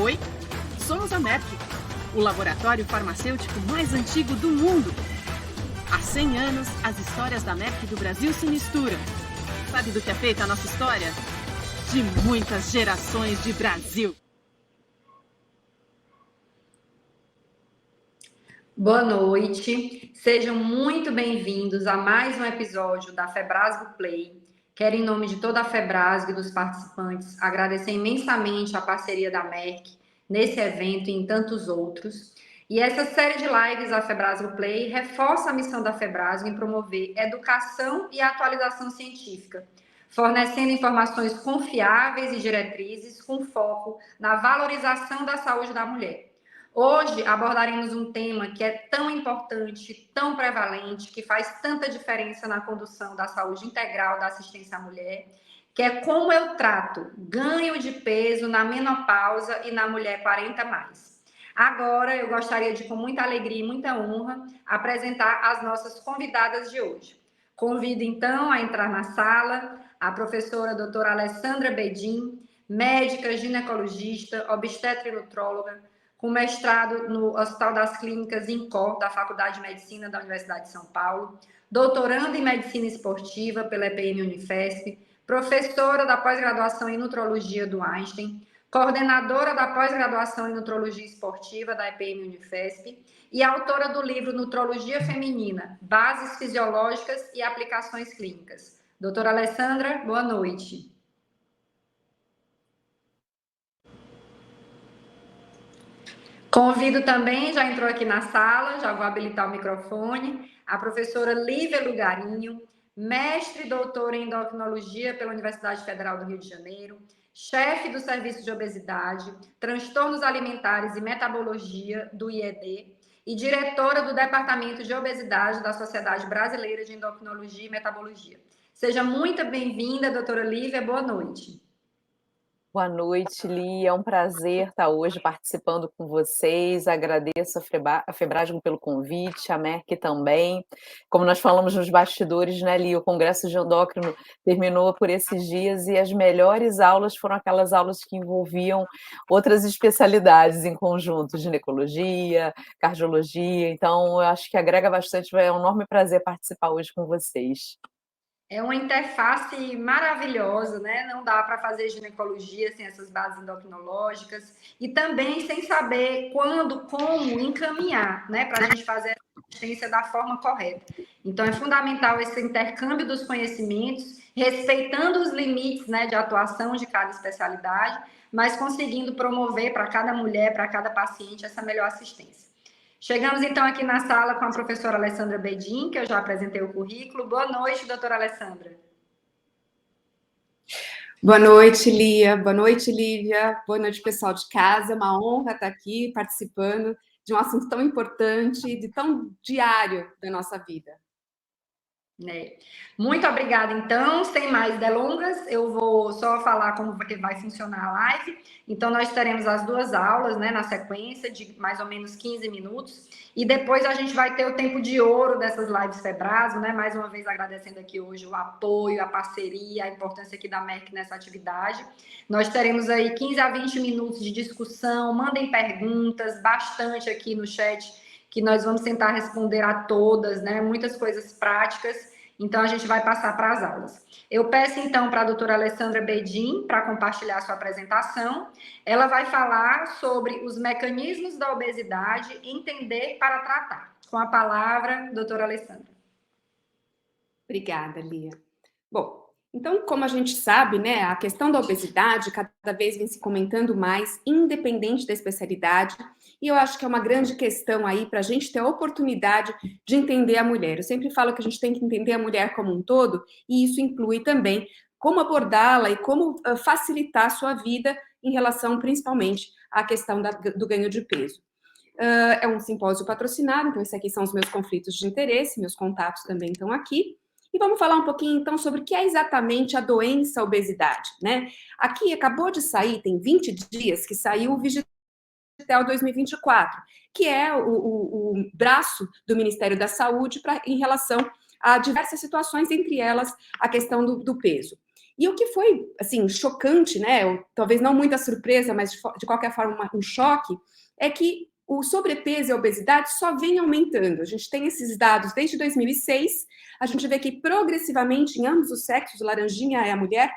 Oi, somos a Merck, o laboratório farmacêutico mais antigo do mundo. Há 100 anos, as histórias da Merck do Brasil se misturam. Sabe do que é feita a nossa história? De muitas gerações de Brasil. Boa noite, sejam muito bem-vindos a mais um episódio da Febrasgo Play. Quero, em nome de toda a Febrasgo e dos participantes, agradecer imensamente a parceria da Merck nesse evento e em tantos outros. E essa série de lives da Febrasgo Play reforça a missão da Febrasgo em promover educação e atualização científica, fornecendo informações confiáveis e diretrizes com foco na valorização da saúde da mulher. Hoje abordaremos um tema que é tão importante, tão prevalente, que faz tanta diferença na condução da saúde integral da assistência à mulher, que é como eu trato ganho de peso na menopausa e na mulher 40+. Agora eu gostaria de, com muita alegria e muita honra, apresentar as nossas convidadas de hoje. Convido então a entrar na sala a professora doutora Alessandra Bedin, médica ginecologista, obstetra e nutróloga, com mestrado no Hospital das Clínicas INCOR, da Faculdade de Medicina da Universidade de São Paulo, doutoranda em Medicina Esportiva pela EPM Unifesp, professora da pós-graduação em Nutrologia do Einstein, coordenadora da pós-graduação em Nutrologia Esportiva da EPM Unifesp e autora do livro Nutrologia Feminina, Bases Fisiológicas e Aplicações Clínicas. Doutora Alessandra, boa noite. Convido também, já entrou aqui na sala, já vou habilitar o microfone, a professora Lívia Lugarinho, mestre e doutora em endocrinologia pela Universidade Federal do Rio de Janeiro, chefe do Serviço de Obesidade, Transtornos Alimentares e Metabologia do IED e diretora do Departamento de Obesidade da Sociedade Brasileira de Endocrinologia e Metabologia. Seja muito bem-vinda, doutora Lívia, boa noite. Boa noite, Lia. É um prazer estar hoje participando com vocês. Agradeço a Febrasgo pelo convite, a Merck também. Como nós falamos nos bastidores, né, Lia? O Congresso de Endócrino terminou por esses dias e as melhores aulas foram aquelas aulas que envolviam outras especialidades em conjunto, ginecologia, cardiologia. Então, eu acho que agrega bastante. É um enorme prazer participar hoje com vocês. É uma interface maravilhosa, né? Não dá para fazer ginecologia sem essas bases endocrinológicas e também sem saber quando, como encaminhar, né? Para a gente fazer a assistência da forma correta. Então, é fundamental esse intercâmbio dos conhecimentos, respeitando os limites, né, de atuação de cada especialidade, mas conseguindo promover para cada mulher, para cada paciente, essa melhor assistência. Chegamos, então, aqui na sala com a professora Alessandra Bedin, que eu já apresentei o currículo. Boa noite, doutora Alessandra. Boa noite, Lia. Boa noite, Lívia. Boa noite, pessoal de casa. É uma honra estar aqui participando de um assunto tão importante e tão diário da nossa vida. Muito obrigada, então. Sem mais delongas, eu vou só falar como que vai funcionar a live. Então, nós teremos as duas aulas, né, na sequência, de mais ou menos 15 minutos. E depois a gente vai ter o tempo de ouro dessas lives Febrasgo, né? Mais uma vez agradecendo aqui hoje o apoio, a parceria, a importância aqui da Merck nessa atividade. Nós teremos aí 15 a 20 minutos de discussão. Mandem perguntas, bastante aqui no chat, que nós vamos tentar responder a todas, né? Muitas coisas práticas. Então, a gente vai passar para as aulas. Eu peço, então, para a doutora Alessandra Bedin para compartilhar sua apresentação. Ela vai falar sobre os mecanismos da obesidade, entender para tratar. Com a palavra, doutora Alessandra. Obrigada, Lia. Bom, então, como a gente sabe, né, a questão da obesidade cada vez vem se comentando mais, independente da especialidade, e eu acho que é uma grande questão aí para a gente ter a oportunidade de entender a mulher. Eu sempre falo que a gente tem que entender a mulher como um todo, e isso inclui também como abordá-la e como facilitar a sua vida em relação, principalmente, à questão do ganho de peso. É um simpósio patrocinado, então esses aqui são os meus conflitos de interesse, meus contatos também estão aqui. E vamos falar um pouquinho, então, sobre o que é exatamente a doença obesidade, né? Aqui acabou de sair, tem 20 dias, que saiu o Vigitel 2024, que é o braço do Ministério da Saúde em relação a diversas situações, entre elas a questão do peso. E o que foi, assim, chocante, né, ou talvez não muita surpresa, mas de qualquer forma um choque, é que o sobrepeso e a obesidade só vem aumentando. A gente tem esses dados desde 2006, a gente vê que progressivamente em ambos os sexos, laranjinha é a mulher,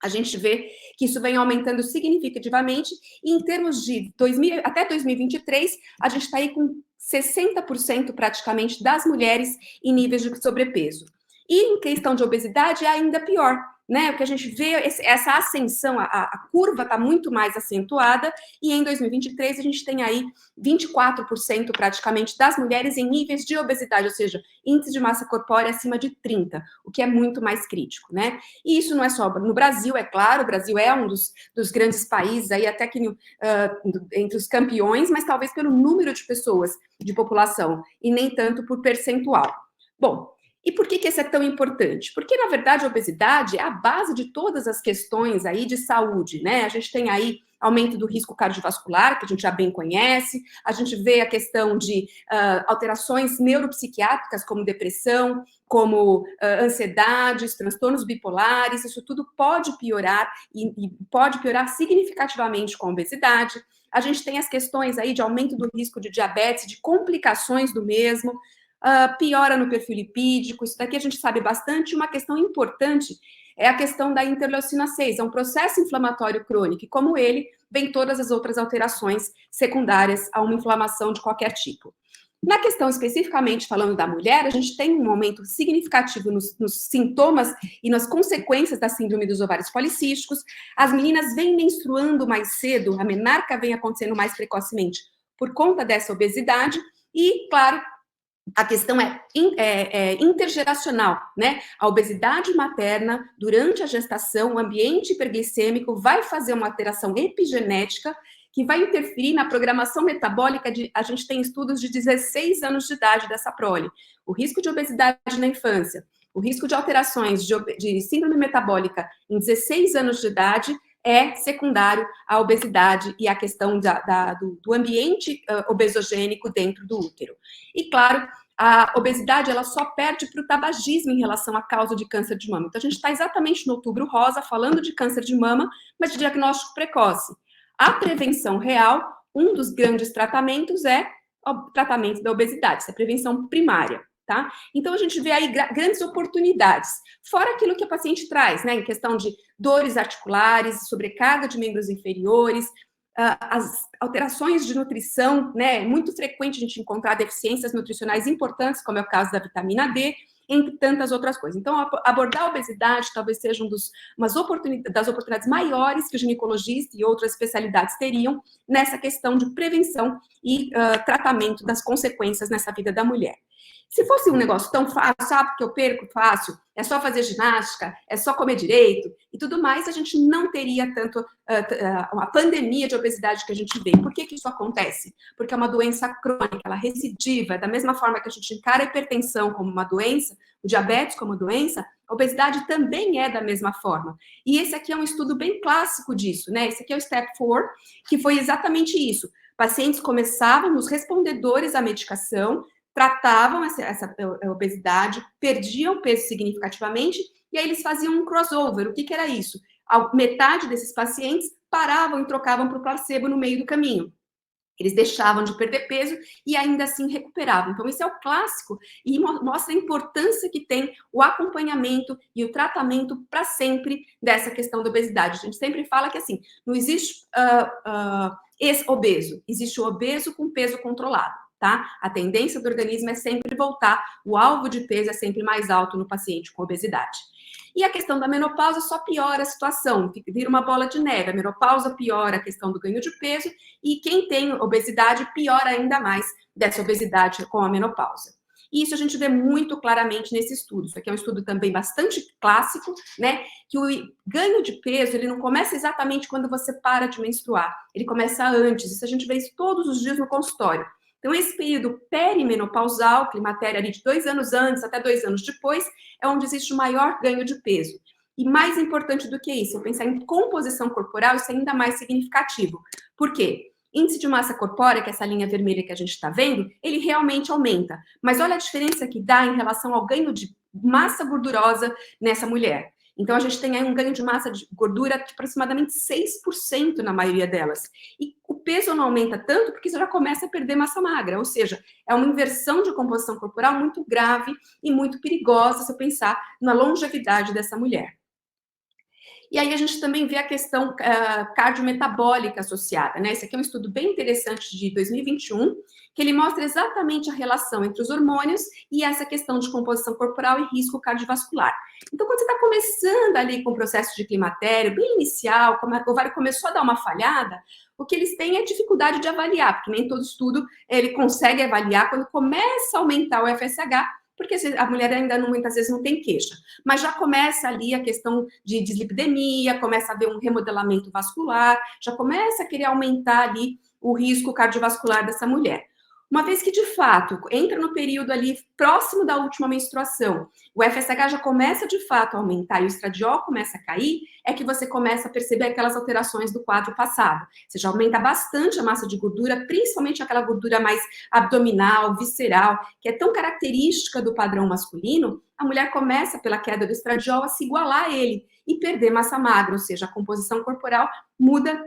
a gente vê que isso vem aumentando significativamente, e em termos de até 2023, a gente está aí com 60% praticamente das mulheres em níveis de sobrepeso. E em questão de obesidade é ainda pior, né? O que a gente vê, essa ascensão, a curva está muito mais acentuada, e em 2023 a gente tem aí 24% praticamente das mulheres em níveis de obesidade, ou seja, índice de massa corpórea acima de 30, o que é muito mais crítico, né? E isso não é só no Brasil, é claro, o Brasil é um dos grandes países, aí até que entre os campeões, mas talvez pelo número de pessoas, de população, e nem tanto por percentual. Bom, e por que isso é tão importante? Porque, na verdade, a obesidade é a base de todas as questões aí de saúde, né? A gente tem aí aumento do risco cardiovascular, que a gente já bem conhece, a gente vê a questão de alterações neuropsiquiátricas, como depressão, como ansiedades, transtornos bipolares, isso tudo pode piorar, e pode piorar significativamente com a obesidade. A gente tem as questões aí de aumento do risco de diabetes, de complicações do mesmo, piora no perfil lipídico, isso daqui a gente sabe bastante. Uma questão importante é a questão da interleucina 6, é um processo inflamatório crônico, e como ele, vem todas as outras alterações secundárias a uma inflamação de qualquer tipo. Na questão especificamente falando da mulher, a gente tem um aumento significativo nos sintomas e nas consequências da síndrome dos ovários policísticos. As meninas vêm menstruando mais cedo, a menarca vem acontecendo mais precocemente por conta dessa obesidade, e, claro, a questão é intergeracional, né? A obesidade materna, durante a gestação, o ambiente hiperglicêmico vai fazer uma alteração epigenética que vai interferir na programação metabólica a gente tem estudos de 16 anos de idade dessa prole. O risco de obesidade na infância, o risco de alterações de síndrome metabólica em 16 anos de idade é secundário à obesidade e à questão do ambiente obesogênico dentro do útero. E, claro, a obesidade ela só perde para o tabagismo em relação à causa de câncer de mama. Então, a gente está exatamente no Outubro Rosa, falando de câncer de mama, mas de diagnóstico precoce. A prevenção real, um dos grandes tratamentos é o tratamento da obesidade, essa é a prevenção primária. Tá? Então, a gente vê aí grandes oportunidades, fora aquilo que a paciente traz, né, em questão de dores articulares, sobrecarga de membros inferiores, as alterações de nutrição, né, é muito frequente a gente encontrar deficiências nutricionais importantes, como é o caso da vitamina D, entre tantas outras coisas. Então, abordar a obesidade talvez seja das oportunidades maiores que o ginecologista e outras especialidades teriam nessa questão de prevenção e tratamento das consequências nessa vida da mulher. Se fosse um negócio tão fácil, porque eu perco fácil, é só fazer ginástica, é só comer direito e tudo mais, a gente não teria tanto uma pandemia de obesidade que a gente vê. Por que isso acontece? Porque é uma doença crônica, ela recidiva, da mesma forma que a gente encara a hipertensão como uma doença, o diabetes como doença, a obesidade também é da mesma forma. E esse aqui é um estudo bem clássico disso, né? Esse aqui é o Step 4, que foi exatamente isso. Pacientes começavam, os respondedores à medicação, tratavam essa obesidade, perdiam peso significativamente, e aí eles faziam um crossover. O que era isso? Metade desses pacientes paravam e trocavam para o placebo no meio do caminho. Eles deixavam de perder peso e ainda assim recuperavam. Então, esse é o clássico e mostra a importância que tem o acompanhamento e o tratamento para sempre dessa questão da obesidade. A gente sempre fala que, assim, não existe ex-obeso, existe o obeso com peso controlado. Tá? A tendência do organismo é sempre voltar, o alvo de peso é sempre mais alto no paciente com obesidade. E a questão da menopausa só piora a situação, vira uma bola de neve. A menopausa piora a questão do ganho de peso e quem tem obesidade piora ainda mais dessa obesidade com a menopausa. E isso a gente vê muito claramente nesse estudo. Isso aqui é um estudo também bastante clássico, né? Que o ganho de peso, ele não começa exatamente quando você para de menstruar. Ele começa antes. Isso a gente vê isso todos os dias no consultório. Então, esse período perimenopausal, climatério ali de 2 anos antes até 2 anos depois, é onde existe o maior ganho de peso. E mais importante do que isso, eu pensar em composição corporal, isso é ainda mais significativo. Por quê? Índice de massa corpórea, que é essa linha vermelha que a gente está vendo, ele realmente aumenta. Mas olha a diferença que dá em relação ao ganho de massa gordurosa nessa mulher. Então, a gente tem aí um ganho de massa de gordura de aproximadamente 6% na maioria delas. E o peso não aumenta tanto porque você já começa a perder massa magra, ou seja, é uma inversão de composição corporal muito grave e muito perigosa se eu pensar na longevidade dessa mulher. E aí a gente também vê a questão cardiometabólica associada, né? Esse aqui é um estudo bem interessante de 2021, que ele mostra exatamente a relação entre os hormônios e essa questão de composição corporal e risco cardiovascular. Então, quando você está começando ali com o processo de climatério, bem inicial, o ovário começou a dar uma falhada, o que eles têm é dificuldade de avaliar, porque nem todo estudo ele consegue avaliar quando começa a aumentar o FSH, porque a mulher ainda muitas vezes não tem queixa. Mas já começa ali a questão de dislipidemia, começa a haver um remodelamento vascular, já começa a querer aumentar ali o risco cardiovascular dessa mulher. Uma vez que, de fato, entra no período ali próximo da última menstruação, o FSH já começa, de fato, a aumentar e o estradiol começa a cair, é que você começa a perceber aquelas alterações do quadro passado. Você já aumenta bastante a massa de gordura, principalmente aquela gordura mais abdominal, visceral, que é tão característica do padrão masculino, a mulher começa, pela queda do estradiol, a se igualar a ele e perder massa magra, ou seja, a composição corporal muda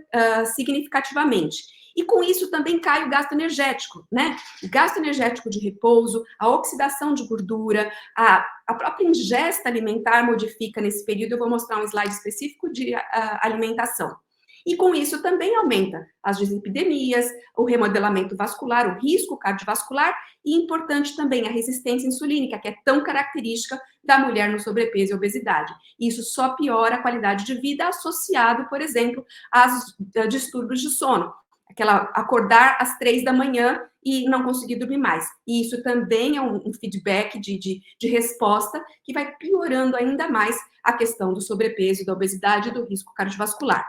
significativamente. E com isso também cai o gasto energético, né? O gasto energético de repouso, a oxidação de gordura, a própria ingesta alimentar modifica nesse período. Eu vou mostrar um slide específico de alimentação. E com isso também aumenta as dislipidemias, o remodelamento vascular, o risco cardiovascular e, importante também, a resistência insulínica, que é tão característica da mulher no sobrepeso e obesidade. Isso só piora a qualidade de vida associado, por exemplo, aos distúrbios de sono. Aquela acordar às 3 da manhã e não conseguir dormir mais. E isso também é um feedback de resposta que vai piorando ainda mais a questão do sobrepeso, da obesidade e do risco cardiovascular.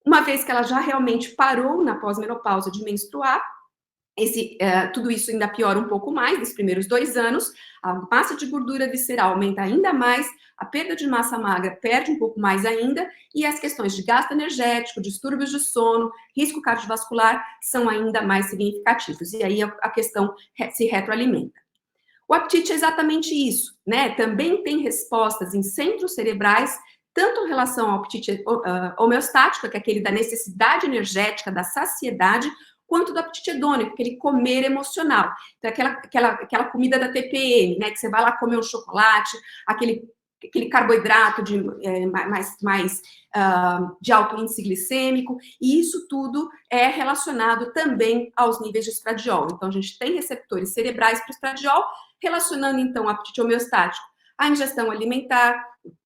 Uma vez que ela já realmente parou na pós-menopausa de menstruar, tudo isso ainda piora um pouco mais nos primeiros 2 anos, a massa de gordura visceral aumenta ainda mais, a perda de massa magra perde um pouco mais ainda, e as questões de gasto energético, distúrbios de sono, risco cardiovascular são ainda mais significativos, e aí a questão se retroalimenta. O apetite é exatamente isso, né? Também tem respostas em centros cerebrais, tanto em relação ao apetite homeostático, que é aquele da necessidade energética, da saciedade, quanto do apetite hedônico, aquele comer emocional. Então, aquela comida da TPM, né? Que você vai lá comer um chocolate, aquele carboidrato de alto índice glicêmico, e isso tudo é relacionado também aos níveis de estradiol. Então, a gente tem receptores cerebrais para o estradiol, relacionando, então, o apetite homeostático à ingestão alimentar,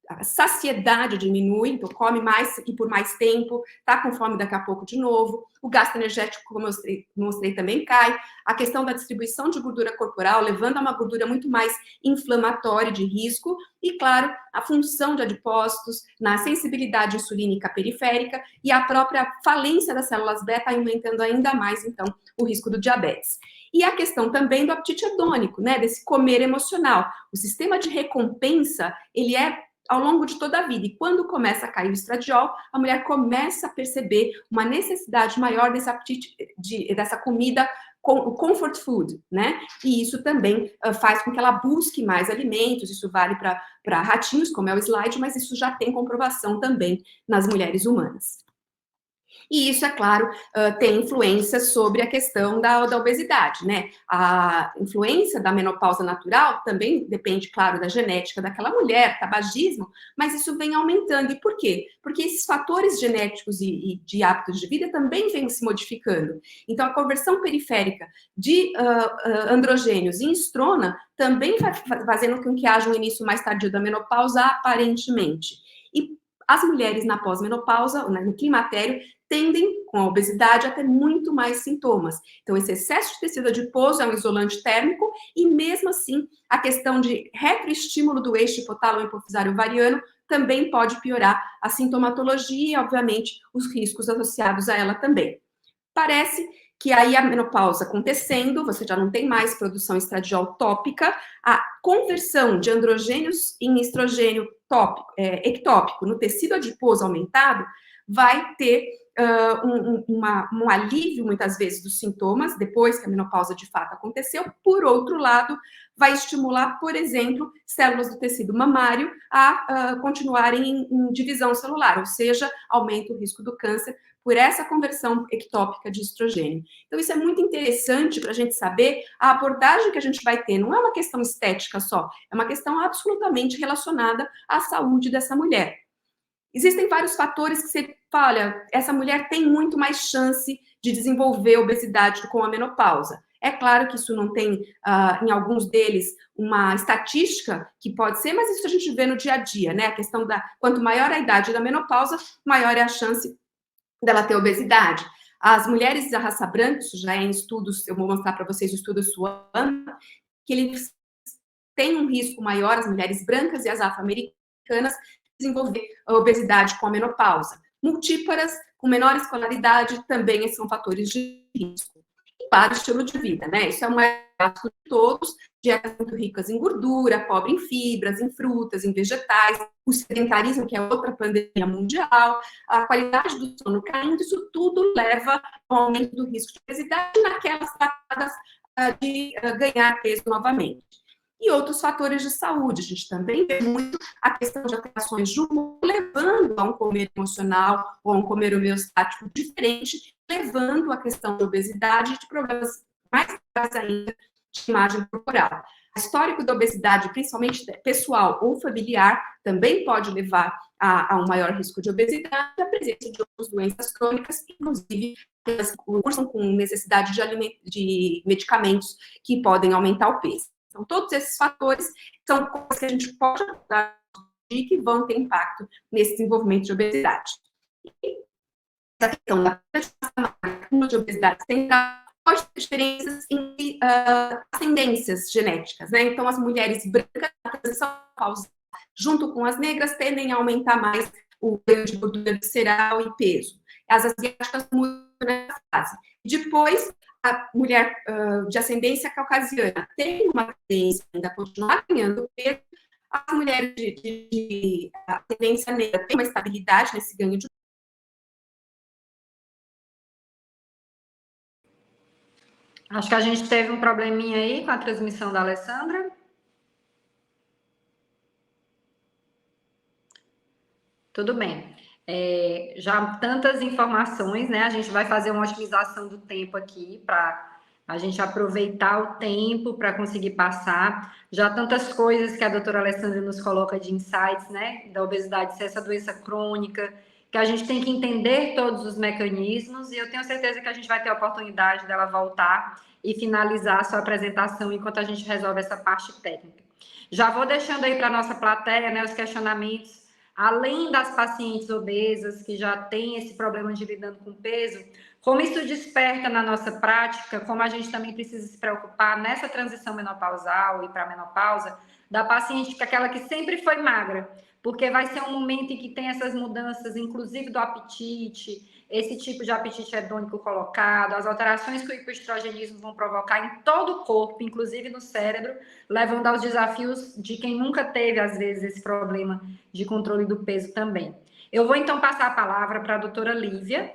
a saciedade diminui, então come mais e por mais tempo, tá com fome daqui a pouco de novo, o gasto energético, como eu mostrei, também cai, a questão da distribuição de gordura corporal, levando a uma gordura muito mais inflamatória de risco, e claro, a função de adipócitos na sensibilidade insulínica periférica e a própria falência das células beta aumentando ainda mais, então, o risco do diabetes. E a questão também do apetite hedônico, né, desse comer emocional. O sistema de recompensa, ele é ao longo de toda a vida. E quando começa a cair o estradiol, a mulher começa a perceber uma necessidade maior desse apetite, dessa comida, o comfort food, né? E isso também faz com que ela busque mais alimentos. Isso vale para ratinhos, como é o slide, mas isso já tem comprovação também nas mulheres humanas. E isso, é claro, tem influência sobre a questão da obesidade, né? A influência da menopausa natural também depende, claro, da genética daquela mulher, tabagismo, mas isso vem aumentando. E por quê? Porque esses fatores genéticos e de hábitos de vida também vêm se modificando. Então, a conversão periférica de androgênios em estrona também vai fazendo com que haja um início mais tardio da menopausa, aparentemente. E as mulheres na pós-menopausa, no climatério, tendem, com a obesidade, a ter muito mais sintomas. Então, esse excesso de tecido adiposo é um isolante térmico e, mesmo assim, a questão de retroestímulo do eixo hipotálamo-hipofisário ovariano também pode piorar a sintomatologia e, obviamente, os riscos associados a ela também. Parece que aí a menopausa acontecendo, você já não tem mais produção estradiol tópica, conversão de androgênios em estrogênio ectópico no tecido adiposo aumentado vai ter um alívio, muitas vezes, dos sintomas, depois que a menopausa de fato aconteceu. Por outro lado, vai estimular, por exemplo, células do tecido mamário a continuarem em divisão celular, ou seja, aumenta o risco do câncer por essa conversão ectópica de estrogênio. Então, isso é muito interessante para a gente saber a abordagem que a gente vai ter. Não é uma questão estética só, é uma questão absolutamente relacionada à saúde dessa mulher. Existem vários fatores que você fala, olha, essa mulher tem muito mais chance de desenvolver obesidade com a menopausa. É claro que isso não tem, em alguns deles, uma estatística que pode ser, mas isso a gente vê no dia a dia, né? A questão quanto maior a idade da menopausa, maior é a chance dela ter obesidade. As mulheres da raça branca, isso já é em estudos, eu vou mostrar para vocês o estudo Suana, que eles têm um risco maior, as mulheres brancas e as afro-americanas, desenvolver a obesidade com a menopausa. Multíparas, com menor escolaridade, também esses são fatores de risco. E para o estilo de vida, né? Isso é o mais básico de todos, dietas muito ricas em gordura, pobre em fibras, em frutas, em vegetais, o sedentarismo, que é outra pandemia mundial, a qualidade do sono caindo, isso tudo leva ao aumento do risco de obesidade naquelas tratadas de ganhar peso novamente. E outros fatores de saúde. A gente também vê muito a questão de alterações de humor, levando a um comer emocional ou a um comer homeostático diferente, levando a questão de obesidade e de problemas mais graves ainda de imagem corporal. O histórico da obesidade, principalmente pessoal ou familiar, também pode levar a um maior risco de obesidade, a presença de outras doenças crônicas, inclusive elas cursam com necessidade de medicamentos que podem aumentar o peso. Então, todos esses fatores são coisas que a gente pode ajudar e que vão ter impacto nesse desenvolvimento de obesidade. E essa questão da de obesidade central pode ter diferenças em ascendências genéticas, né? Então, as mulheres brancas, na transição pausa, junto com as negras, tendem a aumentar mais o ganho de gordura visceral e peso. As asiáticas mudam nessa fase. Depois, a mulher de ascendência caucasiana tem uma tendência ainda a continuar ganhando peso, as mulheres de ascendência negra têm uma estabilidade nesse ganho de. Acho que a gente teve um probleminha aí com a transmissão da Alessandra. Tudo bem. Já tantas informações, né? A gente vai fazer uma otimização do tempo aqui para a gente aproveitar o tempo para conseguir passar. Já tantas coisas que a doutora Alessandra nos coloca de insights, né? Da obesidade ser essa doença crônica, que a gente tem que entender todos os mecanismos, e eu tenho certeza que a gente vai ter a oportunidade dela voltar e finalizar a sua apresentação enquanto a gente resolve essa parte técnica. Já vou deixando aí para a nossa plateia, né, os questionamentos. Além das pacientes obesas que já têm esse problema de lidando com peso, como isso desperta na nossa prática, como a gente também precisa se preocupar nessa transição menopausal e para a menopausa, da paciente que é aquela que sempre foi magra, porque vai ser um momento em que tem essas mudanças, inclusive do apetite, esse tipo de apetite hedônico colocado, as alterações que o hipoestrogenismo vão provocar em todo o corpo, inclusive no cérebro, levando aos desafios de quem nunca teve, às vezes, esse problema de controle do peso também. Eu vou, então, passar a palavra para a doutora Lívia.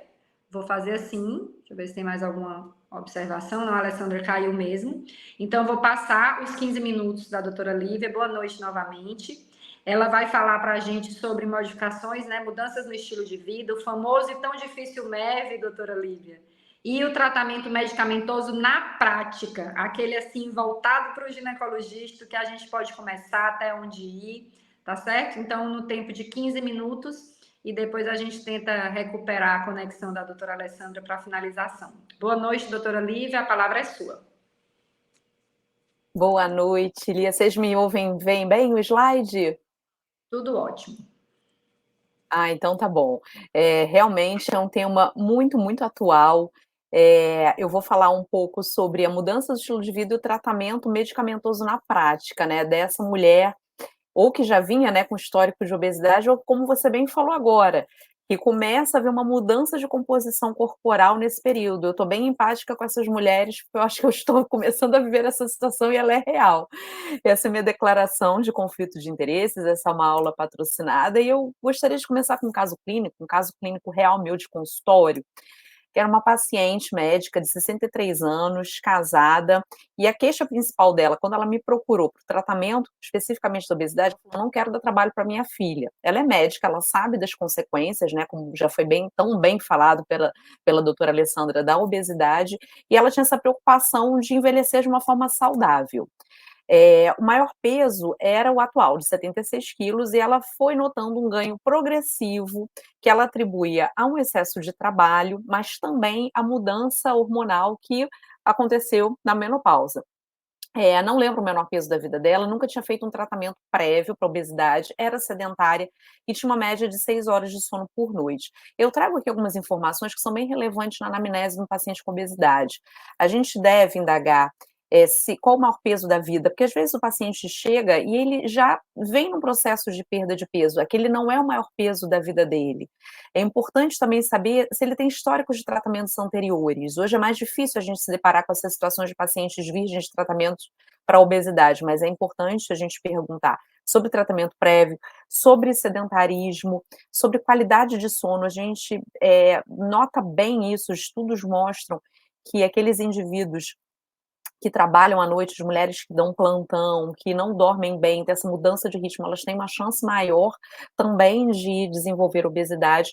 Vou fazer assim, deixa eu ver se tem mais alguma observação. Não, a Alessandra caiu mesmo. Então, vou passar os 15 minutos da doutora Lívia. Boa noite novamente. Ela vai falar para a gente sobre modificações, né, mudanças no estilo de vida, o famoso e tão difícil MEV, doutora Lívia, e o tratamento medicamentoso na prática, aquele assim voltado para o ginecologista, que a gente pode começar até onde ir, tá certo? Então, no tempo de 15 minutos, e depois a gente tenta recuperar a conexão da doutora Alessandra para a finalização. Boa noite, doutora Lívia, a palavra é sua. Boa noite, Lia. Vocês me ouvem bem o slide? Tudo ótimo. Então tá bom. Realmente é um tema muito, muito atual. Eu vou falar um pouco sobre a mudança do estilo de vida e o tratamento medicamentoso na prática, né, dessa mulher, ou que já vinha, né, com histórico de obesidade, ou como você bem falou agora, que começa a haver uma mudança de composição corporal nesse período. Eu estou bem empática com essas mulheres, porque eu acho que eu estou começando a viver essa situação e ela é real. Essa é a minha declaração de conflito de interesses, essa é uma aula patrocinada, e eu gostaria de começar com um caso clínico real meu de consultório, que era uma paciente médica de 63 anos, casada, e a queixa principal dela, quando ela me procurou para o tratamento especificamente da obesidade, ela falou: "Não quero dar trabalho para minha filha". Ela é médica, ela sabe das consequências, né, como já foi tão bem falado pela doutora Alessandra, da obesidade, e ela tinha essa preocupação de envelhecer de uma forma saudável. O maior peso era o atual, de 76 quilos, e ela foi notando um ganho progressivo, que ela atribuía a um excesso de trabalho, mas também à mudança hormonal que aconteceu na menopausa. Não lembro o menor peso da vida dela, nunca tinha feito um tratamento prévio para obesidade, era sedentária e tinha uma média de 6 horas de sono por noite. Eu trago aqui algumas informações que são bem relevantes na anamnese de um paciente com obesidade. A gente deve indagar qual o maior peso da vida, porque às vezes o paciente chega e ele já vem num processo de perda de peso, aquele não é o maior peso da vida dele. É importante também saber se ele tem históricos de tratamentos anteriores. Hoje é mais difícil a gente se deparar com essas situações de pacientes virgens de tratamentos para obesidade, mas é importante a gente perguntar sobre tratamento prévio, sobre sedentarismo, sobre qualidade de sono. A gente nota bem isso, estudos mostram que aqueles indivíduos que trabalham à noite, as mulheres que dão plantão, que não dormem bem, tem essa mudança de ritmo, elas têm uma chance maior também de desenvolver obesidade.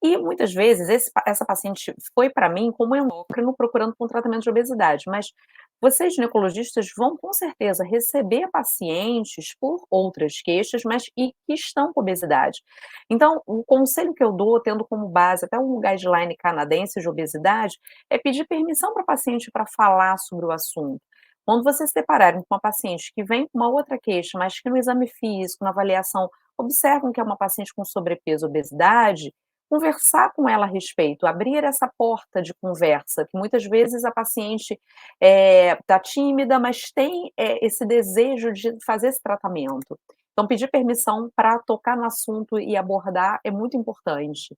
E muitas vezes essa paciente foi para mim como endócrino procurando por um tratamento de obesidade, mas vocês ginecologistas vão com certeza receber pacientes por outras queixas, mas e que estão com obesidade. Então, o conselho que eu dou, tendo como base até um guideline canadense de obesidade, é pedir permissão para a paciente para falar sobre o assunto. Quando vocês se depararem com uma paciente que vem com uma outra queixa, mas que no exame físico, na avaliação, observam que é uma paciente com sobrepeso e obesidade, conversar com ela a respeito, abrir essa porta de conversa, que muitas vezes a paciente está tímida, mas tem esse desejo de fazer esse tratamento. Então, pedir permissão para tocar no assunto e abordar é muito importante.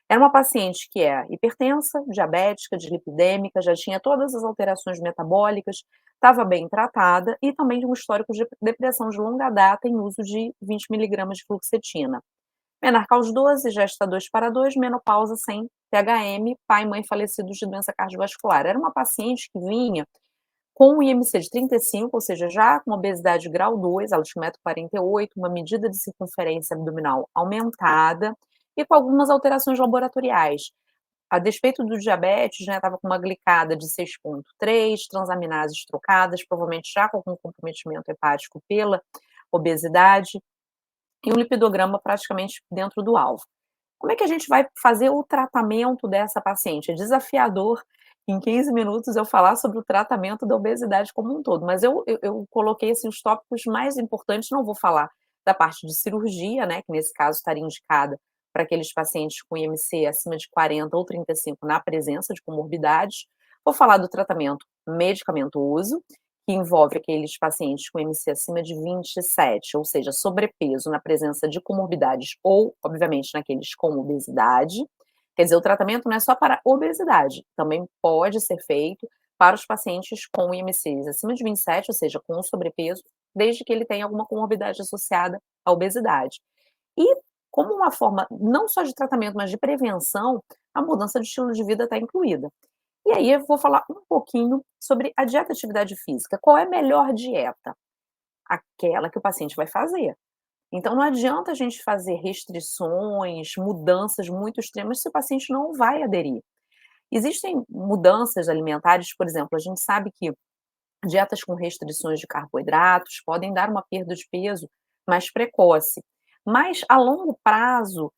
Era uma paciente que é hipertensa, diabética, dislipidêmica, já tinha todas as alterações metabólicas, estava bem tratada e também de um histórico de depressão de longa data em uso de 20 miligramas de fluoxetina. Menarca aos 12, gesta 2 para 2, menopausa sem THM, pai e mãe falecidos de doença cardiovascular. Era uma paciente que vinha com um IMC de 35, ou seja, já com obesidade grau 2, ela tinha 1,48 m, uma medida de circunferência abdominal aumentada e com algumas alterações laboratoriais. A despeito do diabetes, né, estava com uma glicada de 6,3, transaminases trocadas, provavelmente já com algum comprometimento hepático pela obesidade, e um lipidograma praticamente dentro do alvo. Como é que a gente vai fazer o tratamento dessa paciente? É desafiador em 15 minutos eu falar sobre o tratamento da obesidade como um todo, mas eu coloquei assim, os tópicos mais importantes, não vou falar da parte de cirurgia, né, que nesse caso estaria indicada para aqueles pacientes com IMC acima de 40 ou 35 na presença de comorbidades. Vou falar do tratamento medicamentoso, que envolve aqueles pacientes com IMC acima de 27, ou seja, sobrepeso na presença de comorbidades ou, obviamente, naqueles com obesidade. Quer dizer, o tratamento não é só para obesidade, também pode ser feito para os pacientes com IMCs acima de 27, ou seja, com sobrepeso, desde que ele tenha alguma comorbidade associada à obesidade. E como uma forma não só de tratamento, mas de prevenção, a mudança de estilo de vida está incluída. E aí eu vou falar um pouquinho sobre a dieta e atividade física. Qual é a melhor dieta? Aquela que o paciente vai fazer. Então não adianta a gente fazer restrições, mudanças muito extremas se o paciente não vai aderir. Existem mudanças alimentares, por exemplo, a gente sabe que dietas com restrições de carboidratos podem dar uma perda de peso mais precoce, mas a longo prazo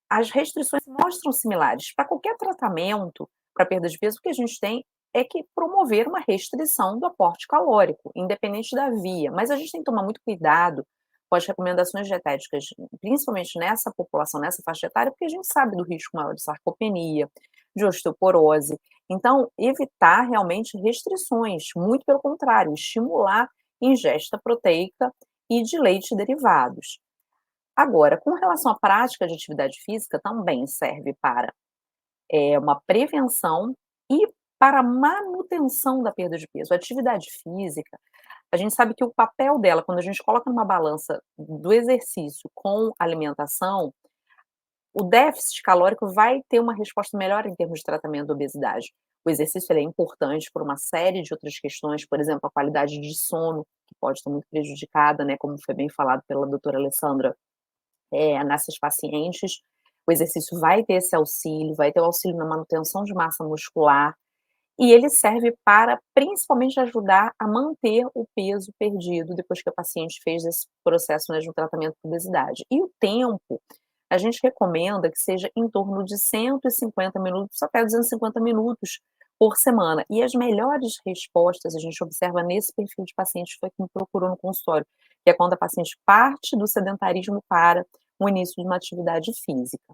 as restrições se mostram similares. Para qualquer tratamento para perda de peso, o que a gente tem é que promover uma restrição do aporte calórico, independente da via. Mas a gente tem que tomar muito cuidado com as recomendações dietéticas, principalmente nessa população, nessa faixa etária, porque a gente sabe do risco maior de sarcopenia, de osteoporose. Então, evitar realmente restrições, muito pelo contrário, estimular ingesta proteica e de leite e derivados. Agora, com relação à prática de atividade física, também serve para uma prevenção e para a manutenção da perda de peso. A atividade física, a gente sabe que o papel dela, quando a gente coloca numa balança do exercício com alimentação, o déficit calórico vai ter uma resposta melhor em termos de tratamento da obesidade. O exercício ele é importante por uma série de outras questões, por exemplo, a qualidade de sono, que pode estar muito prejudicada, né, como foi bem falado pela doutora Alessandra, nessas pacientes. O exercício vai ter esse auxílio, vai ter o auxílio na manutenção de massa muscular, e ele serve para, principalmente, ajudar a manter o peso perdido depois que a paciente fez esse processo, né, de um tratamento de obesidade. E o tempo, a gente recomenda que seja em torno de 150 minutos até 250 minutos por semana. E as melhores respostas a gente observa nesse perfil de paciente foi que me procurou no consultório, que é quando a paciente parte do sedentarismo para o início de uma atividade física.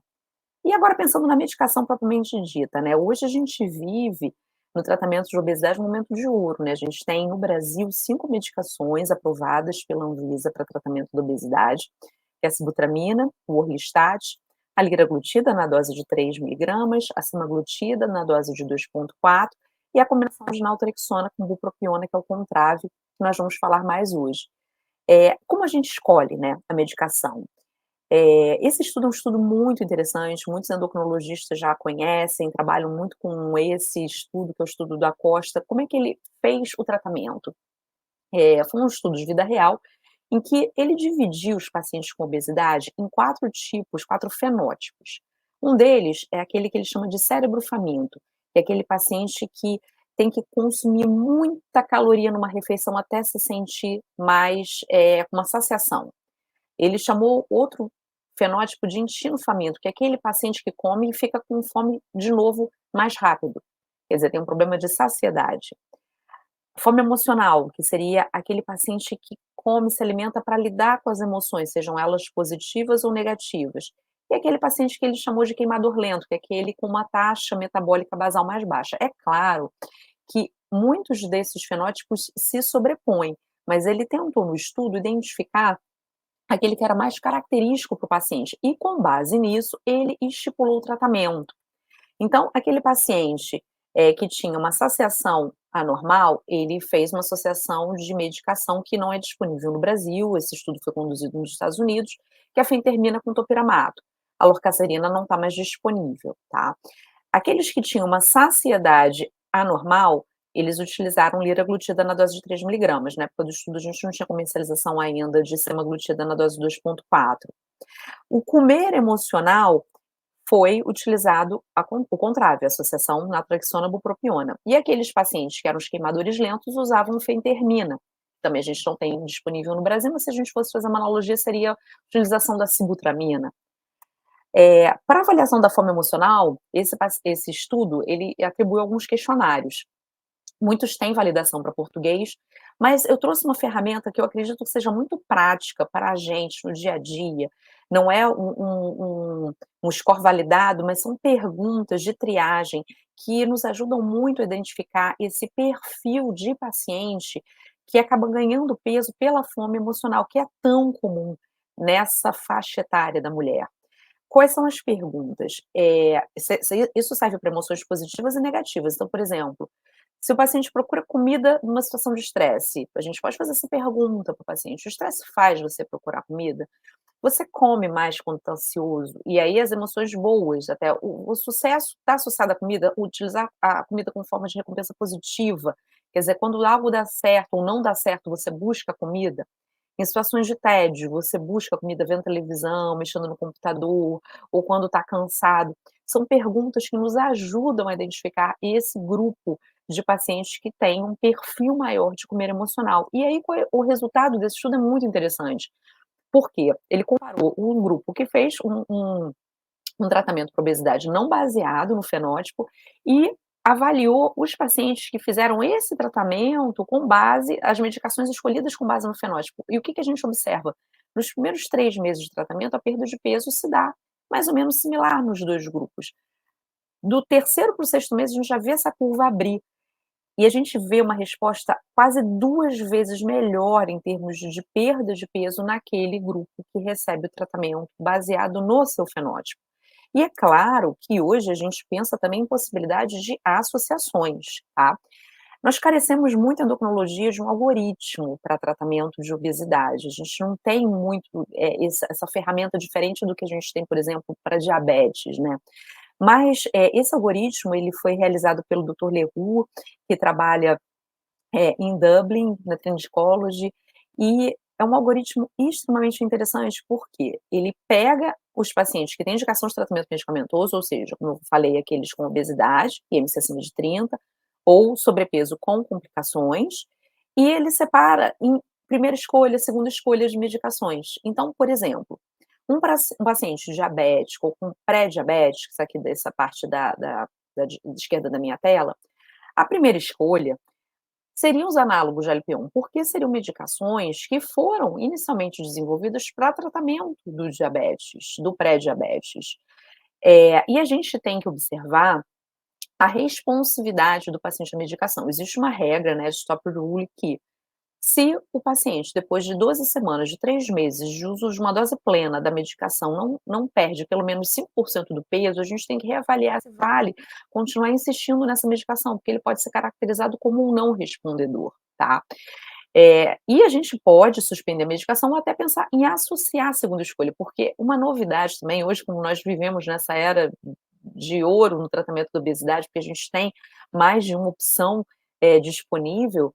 E agora pensando na medicação propriamente dita, né, hoje a gente vive no tratamento de obesidade um momento de ouro, né, a gente tem no Brasil 5 medicações aprovadas pela Anvisa para tratamento da obesidade, que é a sibutramina, o orlistat, a liraglutida na dose de 3 miligramas, a semaglutida na dose de 2,4 e a combinação de naltrexona com bupropiona, que é o Contrave, que nós vamos falar mais hoje. Como a gente escolhe, né, a medicação? Esse estudo é um estudo muito interessante, muitos endocrinologistas já conhecem, trabalham muito com esse estudo, que é o estudo da Costa. Como é que ele fez o tratamento? Foi um estudo de vida real, em que ele dividiu os pacientes com obesidade em 4 tipos, 4 fenótipos. Um deles é aquele que ele chama de cérebro faminto, que é aquele paciente que tem que consumir muita caloria numa refeição até se sentir mais, com uma saciação. Ele chamou outro fenótipo de intestino faminto, que é aquele paciente que come e fica com fome de novo mais rápido, quer dizer, tem um problema de saciedade. Fome emocional, que seria aquele paciente que come, se alimenta para lidar com as emoções, sejam elas positivas ou negativas. E aquele paciente que ele chamou de queimador lento, que é aquele com uma taxa metabólica basal mais baixa. É claro que muitos desses fenótipos se sobrepõem, mas ele tentou no estudo identificar aquele que era mais característico para o paciente, e com base nisso, ele estipulou o tratamento. Então, aquele paciente que tinha uma associação anormal, ele fez uma associação de medicação que não é disponível no Brasil, esse estudo foi conduzido nos Estados Unidos, que é a fentermina com topiramato. A lorcacerina não está mais disponível, tá? Aqueles que tinham uma saciedade anormal, eles utilizaram liraglutida na dose de 3 miligramas. Na época do estudo, a gente não tinha comercialização ainda de semaglutida na dose de 2,4. O comer emocional foi utilizado o contrário, a associação naltrexona-bupropiona. E aqueles pacientes que eram os queimadores lentos usavam fentermina. Também a gente não tem disponível no Brasil, mas se a gente fosse fazer uma analogia, seria a utilização da sibutramina. Para avaliação da fome emocional, esse estudo, ele atribui alguns questionários. Muitos têm validação para português, mas eu trouxe uma ferramenta que eu acredito que seja muito prática para a gente no dia a dia. Não é um score validado, mas são perguntas de triagem que nos ajudam muito a identificar esse perfil de paciente que acaba ganhando peso pela fome emocional, que é tão comum nessa faixa etária da mulher. Quais são as perguntas? Isso serve para emoções positivas e negativas. Então, por exemplo, se o paciente procura comida numa situação de estresse, a gente pode fazer essa pergunta para o paciente: o estresse faz você procurar comida? Você come mais quando está ansioso? E aí as emoções boas, até o sucesso está associado à comida, utilizar a comida como forma de recompensa positiva, quer dizer, quando algo dá certo ou não dá certo, você busca a comida. Em situações de tédio, você busca comida vendo televisão, mexendo no computador, ou quando está cansado. São perguntas que nos ajudam a identificar esse grupo de pacientes que têm um perfil maior de comer emocional. E aí o resultado desse estudo é muito interessante. Por quê? Ele comparou um grupo que fez um tratamento para obesidade não baseado no fenótipo e avaliou os pacientes que fizeram esse tratamento com base as medicações escolhidas com base no fenótipo. E o que a gente observa? Nos primeiros 3 meses de tratamento, a perda de peso se dá mais ou menos similar nos 2 grupos. Do terceiro para o 6º mês, a gente já vê essa curva abrir. e a gente vê uma resposta quase 2 vezes melhor em termos de perda de peso naquele grupo que recebe o tratamento baseado no seu fenótipo. E é claro que hoje a gente pensa também em possibilidade de associações, tá? Nós carecemos muito em endocrinologia de um algoritmo para tratamento de obesidade. A gente não tem muito essa ferramenta diferente do que a gente tem, por exemplo, para diabetes, né? Mas esse algoritmo ele foi realizado pelo Dr. Leroux, que trabalha em Dublin, na Trinity College, e é um algoritmo extremamente interessante, porque ele pega os pacientes que têm indicação de tratamento medicamentoso, ou seja, como eu falei, aqueles com obesidade, IMC acima de 30, ou sobrepeso com complicações, e ele separa em primeira escolha, segunda escolha de medicações. Então, por exemplo, um paciente diabético ou com pré-diabético, isso aqui dessa parte de esquerda da minha tela, a primeira escolha seriam os análogos de LP1, porque seriam medicações que foram inicialmente desenvolvidas para tratamento do diabetes, do pré-diabetes. E a gente tem que observar a responsividade do paciente à medicação. Existe uma regra, né, de stop rule, que se o paciente, depois de 12 semanas, de 3 meses de uso de uma dose plena da medicação, não perde pelo menos 5% do peso, a gente tem que reavaliar se vale continuar insistindo nessa medicação, porque ele pode ser caracterizado como um não respondedor, tá? E a gente pode suspender a medicação ou até pensar em associar a segunda escolha, porque uma novidade também, hoje, como nós vivemos nessa era de ouro no tratamento da obesidade, porque a gente tem mais de uma opção disponível,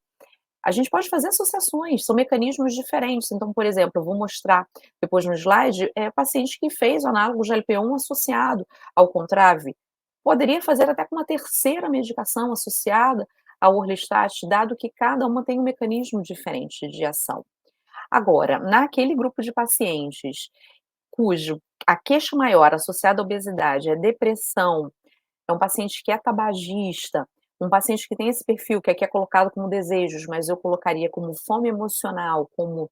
a gente pode fazer associações, são mecanismos diferentes. Então, por exemplo, eu vou mostrar depois no slide, paciente que fez o análogo de LP1 associado ao Contrave. Poderia fazer até com uma terceira medicação associada ao Orlistat, dado que cada uma tem um mecanismo diferente de ação. Agora, naquele grupo de pacientes cujo a queixa maior associada à obesidade é depressão, é um paciente que é tabagista, um paciente que tem esse perfil, que aqui é colocado como desejos, mas eu colocaria como fome emocional, como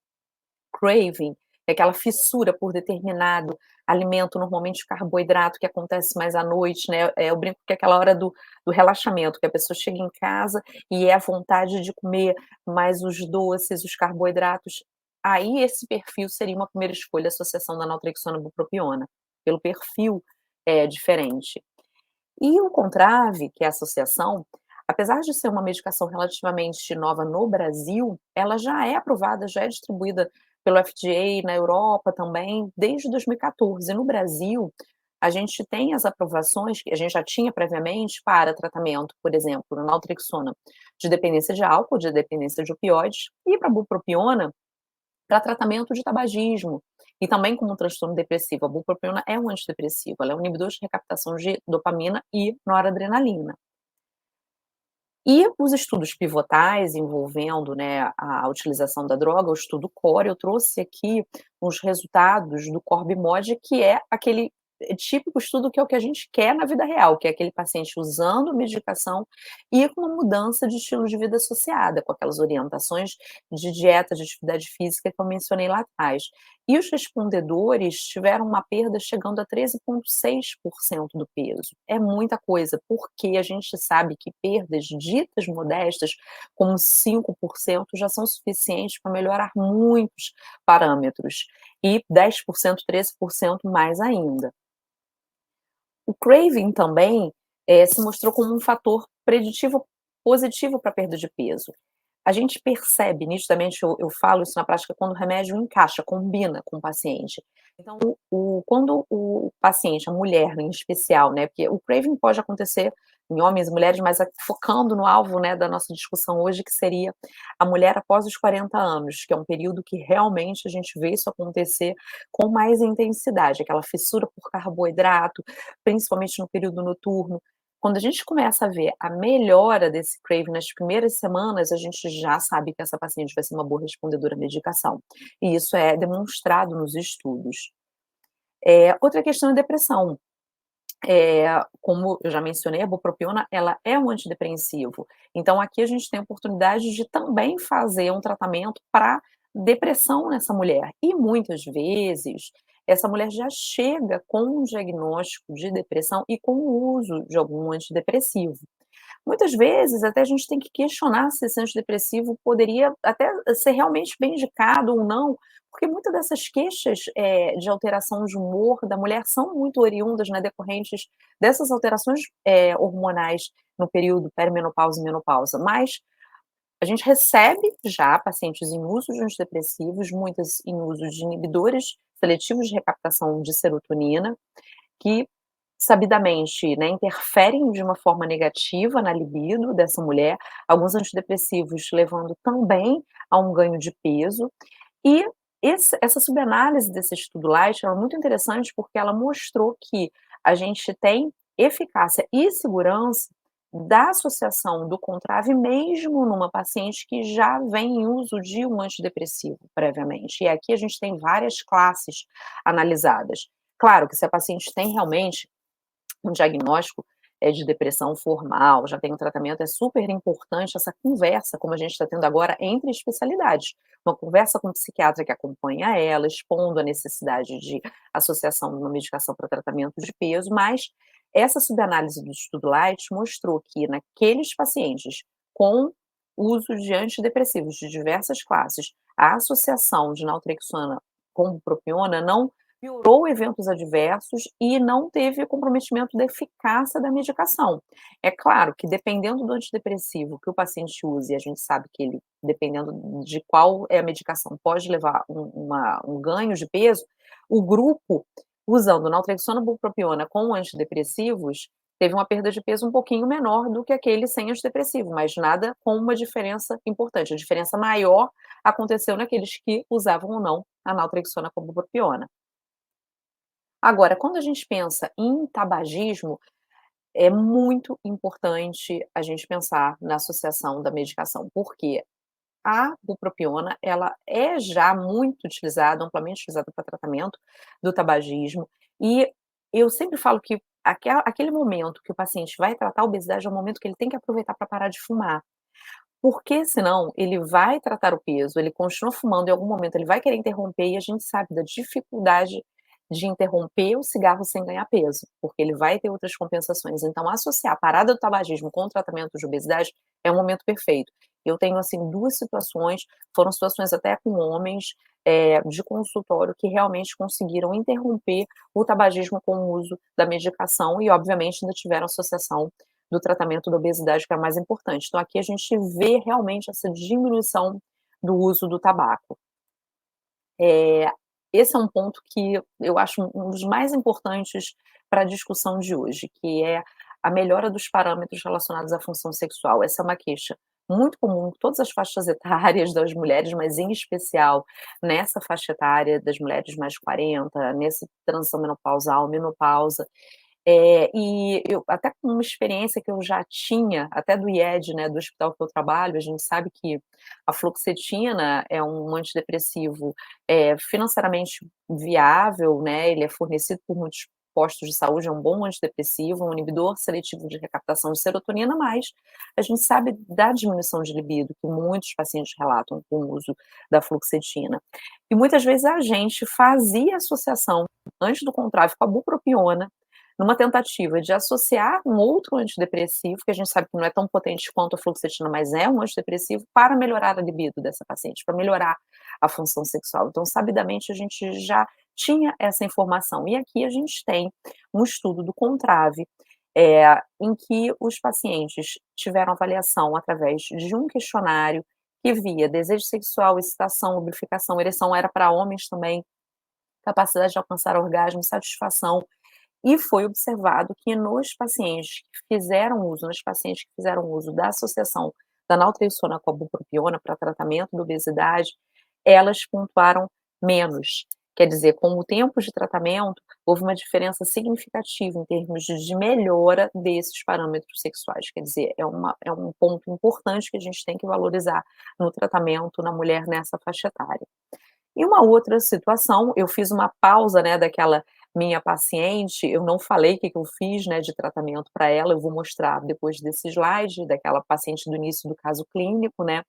craving, é aquela fissura por determinado alimento, normalmente carboidrato, que acontece mais à noite, né? Eu brinco que é aquela hora do relaxamento, que a pessoa chega em casa e é a vontade de comer mais os doces, os carboidratos. Aí esse perfil seria uma primeira escolha, a associação da naltrexona bupropiona, pelo perfil diferente. E o Contrave, que é a associação, apesar de ser uma medicação relativamente nova no Brasil, ela já é aprovada, já é distribuída pelo FDA na Europa também, desde 2014. No Brasil, a gente tem as aprovações que a gente já tinha previamente para tratamento, por exemplo, na naltrexona de dependência de álcool, de dependência de opioides, e para a bupropiona para tratamento de tabagismo, e também como um transtorno depressivo. A bupropiona é um antidepressivo, ela é um inibidor de recaptação de dopamina e noradrenalina. E os estudos pivotais envolvendo, né, a utilização da droga, o estudo CORE, eu trouxe aqui os resultados do CORBI-MOD, que é aquele típico estudo que é o que a gente quer na vida real, que é aquele paciente usando medicação e com uma mudança de estilo de vida associada, com aquelas orientações de dieta, de atividade física que eu mencionei lá atrás. E os respondedores tiveram uma perda chegando a 13,6% do peso. É muita coisa, porque a gente sabe que perdas ditas modestas, como 5%, já são suficientes para melhorar muitos parâmetros. E 10%, 13% mais ainda. O craving também se mostrou como um fator preditivo positivo para a perda de peso. A gente percebe nitidamente, eu falo isso na prática, quando o remédio encaixa, combina com o paciente. Então, quando o paciente, a mulher em especial, né, porque o craving pode acontecer em homens e mulheres, mas focando no alvo, né, da nossa discussão hoje, que seria a mulher após os 40 anos, que é um período que realmente a gente vê isso acontecer com mais intensidade, aquela fissura por carboidrato, principalmente no período noturno. Quando a gente começa a ver a melhora desse craving nas primeiras semanas, a gente já sabe que essa paciente vai ser uma boa respondedora à medicação. E isso é demonstrado nos estudos. Outra questão é depressão. Como eu já mencionei, a bupropiona, ela é um antidepressivo. Então, aqui a gente tem a oportunidade de também fazer um tratamento para depressão nessa mulher. E muitas vezes, essa mulher já chega com um diagnóstico de depressão e com o uso de algum antidepressivo. muitas vezes até a gente tem que questionar se esse antidepressivo poderia até ser realmente bem indicado ou não, porque muitas dessas queixas, de alteração de humor da mulher são muito oriundas, né, decorrentes dessas alterações, hormonais no período perimenopausa e menopausa. Mas a gente recebe já pacientes em uso de antidepressivos, muitas em uso de inibidores seletivos de recaptação de serotonina, que sabidamente, né, interferem de uma forma negativa na libido dessa mulher, alguns antidepressivos levando também a um ganho de peso. E essa subanálise desse estudo Light ela é muito interessante, porque ela mostrou que a gente tem eficácia e segurança da associação do Contrave mesmo numa paciente que já vem em uso de um antidepressivo previamente. E aqui a gente tem várias classes analisadas. Claro que se a paciente tem realmente um diagnóstico de depressão formal, já tem um tratamento, é super importante essa conversa, como a gente está tendo agora, entre especialidades. Uma conversa com o psiquiatra que acompanha ela, expondo a necessidade de associação de uma medicação para tratamento de peso, mas essa subanálise do estudo Light mostrou que naqueles pacientes com uso de antidepressivos de diversas classes, a associação de naltrexona com bupropiona não piorou eventos adversos e não teve comprometimento da eficácia da medicação. É claro que dependendo do antidepressivo que o paciente use, e a gente sabe que ele, dependendo de qual é a medicação, pode levar um ganho de peso, o grupo usando naltrexona bupropiona com antidepressivos teve uma perda de peso um pouquinho menor do que aquele sem antidepressivo, mas nada com uma diferença importante. A diferença maior aconteceu naqueles que usavam ou não a naltrexona com bupropiona. Agora, quando a gente pensa em tabagismo, é muito importante a gente pensar na associação da medicação, porque a bupropiona, ela é já muito utilizada, amplamente utilizada para tratamento do tabagismo, e eu sempre falo que aquele momento que o paciente vai tratar a obesidade é o momento que ele tem que aproveitar para parar de fumar, porque senão ele vai tratar o peso, ele continua fumando, em algum momento ele vai querer interromper e a gente sabe da dificuldade de interromper o cigarro sem ganhar peso, porque ele vai ter outras compensações. Então, associar a parada do tabagismo com o tratamento de obesidade é um momento perfeito. Eu tenho, assim, 2 situações, foram situações até com homens, de consultório que realmente conseguiram interromper o tabagismo com o uso da medicação e, obviamente, ainda tiveram associação do tratamento da obesidade, que é a mais importante. Então, aqui a gente vê realmente essa diminuição do uso do tabaco. Esse é um ponto que eu acho um dos mais importantes para a discussão de hoje, que é a melhora dos parâmetros relacionados à função sexual. Essa é uma queixa muito comum em todas as faixas etárias das mulheres, mas em especial nessa faixa etária das mulheres mais de 40, nessa transição menopausal, menopausa. E eu até com uma experiência que eu já tinha, até do IED, né, do hospital que eu trabalho, a gente sabe que a fluoxetina é um antidepressivo, financeiramente viável, né, ele é fornecido por muitos postos de saúde, é um bom antidepressivo, um inibidor seletivo de recaptação de serotonina, mas a gente sabe da diminuição de libido que muitos pacientes relatam com o uso da fluoxetina. E muitas vezes a gente fazia associação antes do contrato com a bupropiona, numa tentativa de associar um outro antidepressivo, que a gente sabe que não é tão potente quanto a fluoxetina, mas é um antidepressivo, para melhorar a libido dessa paciente, para melhorar a função sexual. Então, sabidamente, a gente já tinha essa informação. E aqui a gente tem um estudo do Contrave, em que os pacientes tiveram avaliação através de um questionário que via desejo sexual, excitação, lubrificação, ereção, era para homens também, capacidade de alcançar orgasmo, satisfação, e foi observado que nos pacientes que fizeram uso da associação da naltrexona com a bupropiona para tratamento da obesidade, elas pontuaram menos. Quer dizer, com o tempo de tratamento, houve uma diferença significativa em termos de melhora desses parâmetros sexuais. Quer dizer, é um ponto importante que a gente tem que valorizar no tratamento na mulher nessa faixa etária. E uma outra situação, eu fiz uma pausa, né, daquela minha paciente, eu não falei o que eu fiz, né, de tratamento para ela, eu vou mostrar depois desse slide, daquela paciente do início do caso clínico, né,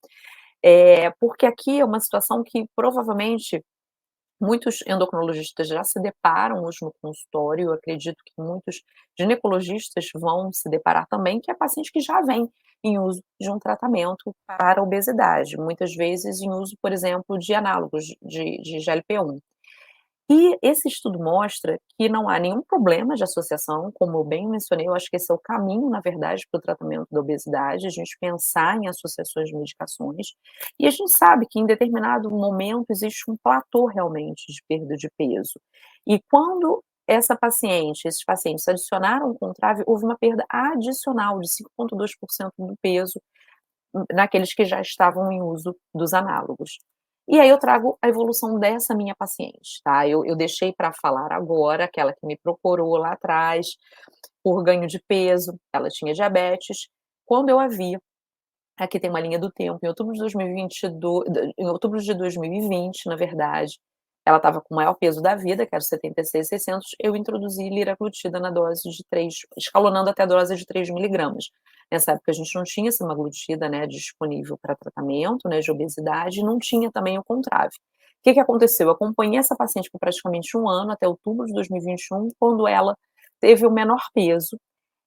porque aqui é uma situação que provavelmente Muitos endocrinologistas já se deparam hoje no consultório, eu acredito que muitos ginecologistas vão se deparar também, que é paciente que já vem em uso de um tratamento para a obesidade, muitas vezes em uso, por exemplo, de análogos de GLP-1. E esse estudo mostra que não há nenhum problema de associação, como eu bem mencionei, eu acho que esse é o caminho, na verdade, para o tratamento da obesidade, a gente pensar em associações de medicações, e a gente sabe que em determinado momento existe um platô realmente de perda de peso. E quando esses pacientes adicionaram o Contrave, houve uma perda adicional de 5,2% do peso naqueles que já estavam em uso dos análogos. E aí eu trago a evolução dessa minha paciente, tá? Eu deixei para falar agora, aquela que me procurou lá atrás por ganho de peso, ela tinha diabetes. Quando eu a vi, aqui tem uma linha do tempo, em outubro de 2022, em outubro de 2020, na verdade, ela estava com o maior peso da vida, que era 76.600, eu introduzi liraglutida na dose de 3, escalonando até a dose de 3 miligramas. Nessa época a gente não tinha semaglutida, né, disponível para tratamento, né, de obesidade, e não tinha também o Contrave. O que que aconteceu? Eu acompanhei essa paciente por praticamente 1 ano, até outubro de 2021, quando ela teve o menor peso,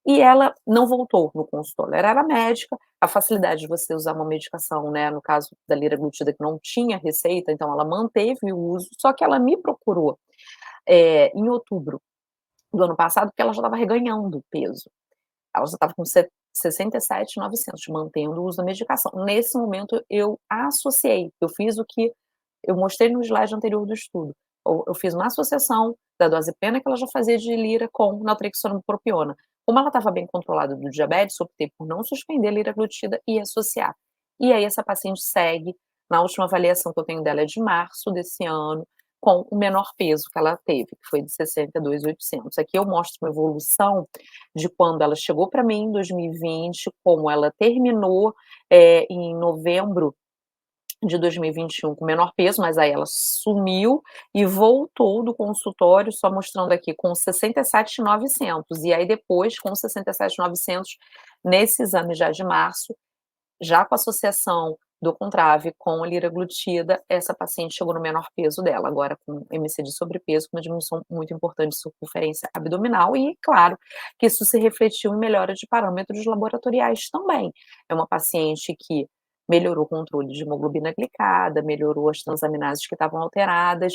e ela não voltou no consultório. Ela era médica, a facilidade de você usar uma medicação, né, no caso da liraglutida, que não tinha receita, então ela manteve o uso, só que ela me procurou, em outubro do ano passado, porque ela já estava reganhando peso. Ela já estava com 67.900, mantendo o uso da medicação. Nesse momento eu associei, eu fiz o que eu mostrei no slide anterior do estudo. Eu fiz uma associação da dose plena que ela já fazia de lira com naltrexona e bupropiona. Como ela estava bem controlada do diabetes, optei por não suspender a liraglutida e associar. E aí essa paciente segue, na última avaliação que eu tenho dela é de março desse ano, com o menor peso que ela teve, que foi de 62.800. Aqui eu mostro uma evolução de quando ela chegou para mim em 2020, como ela terminou, em novembro de 2021 com menor peso, mas aí ela sumiu e voltou do consultório, só mostrando aqui, com 67.900. E aí depois, com 67.900, nesse exame já de março, já com a associação do Contrave com a liraglutida, essa paciente chegou no menor peso dela, agora com MC de sobrepeso, com uma diminuição muito importante de circunferência abdominal e, claro, que isso se refletiu em melhora de parâmetros laboratoriais também. É uma paciente que melhorou o controle de hemoglobina glicada, melhorou as transaminases que estavam alteradas,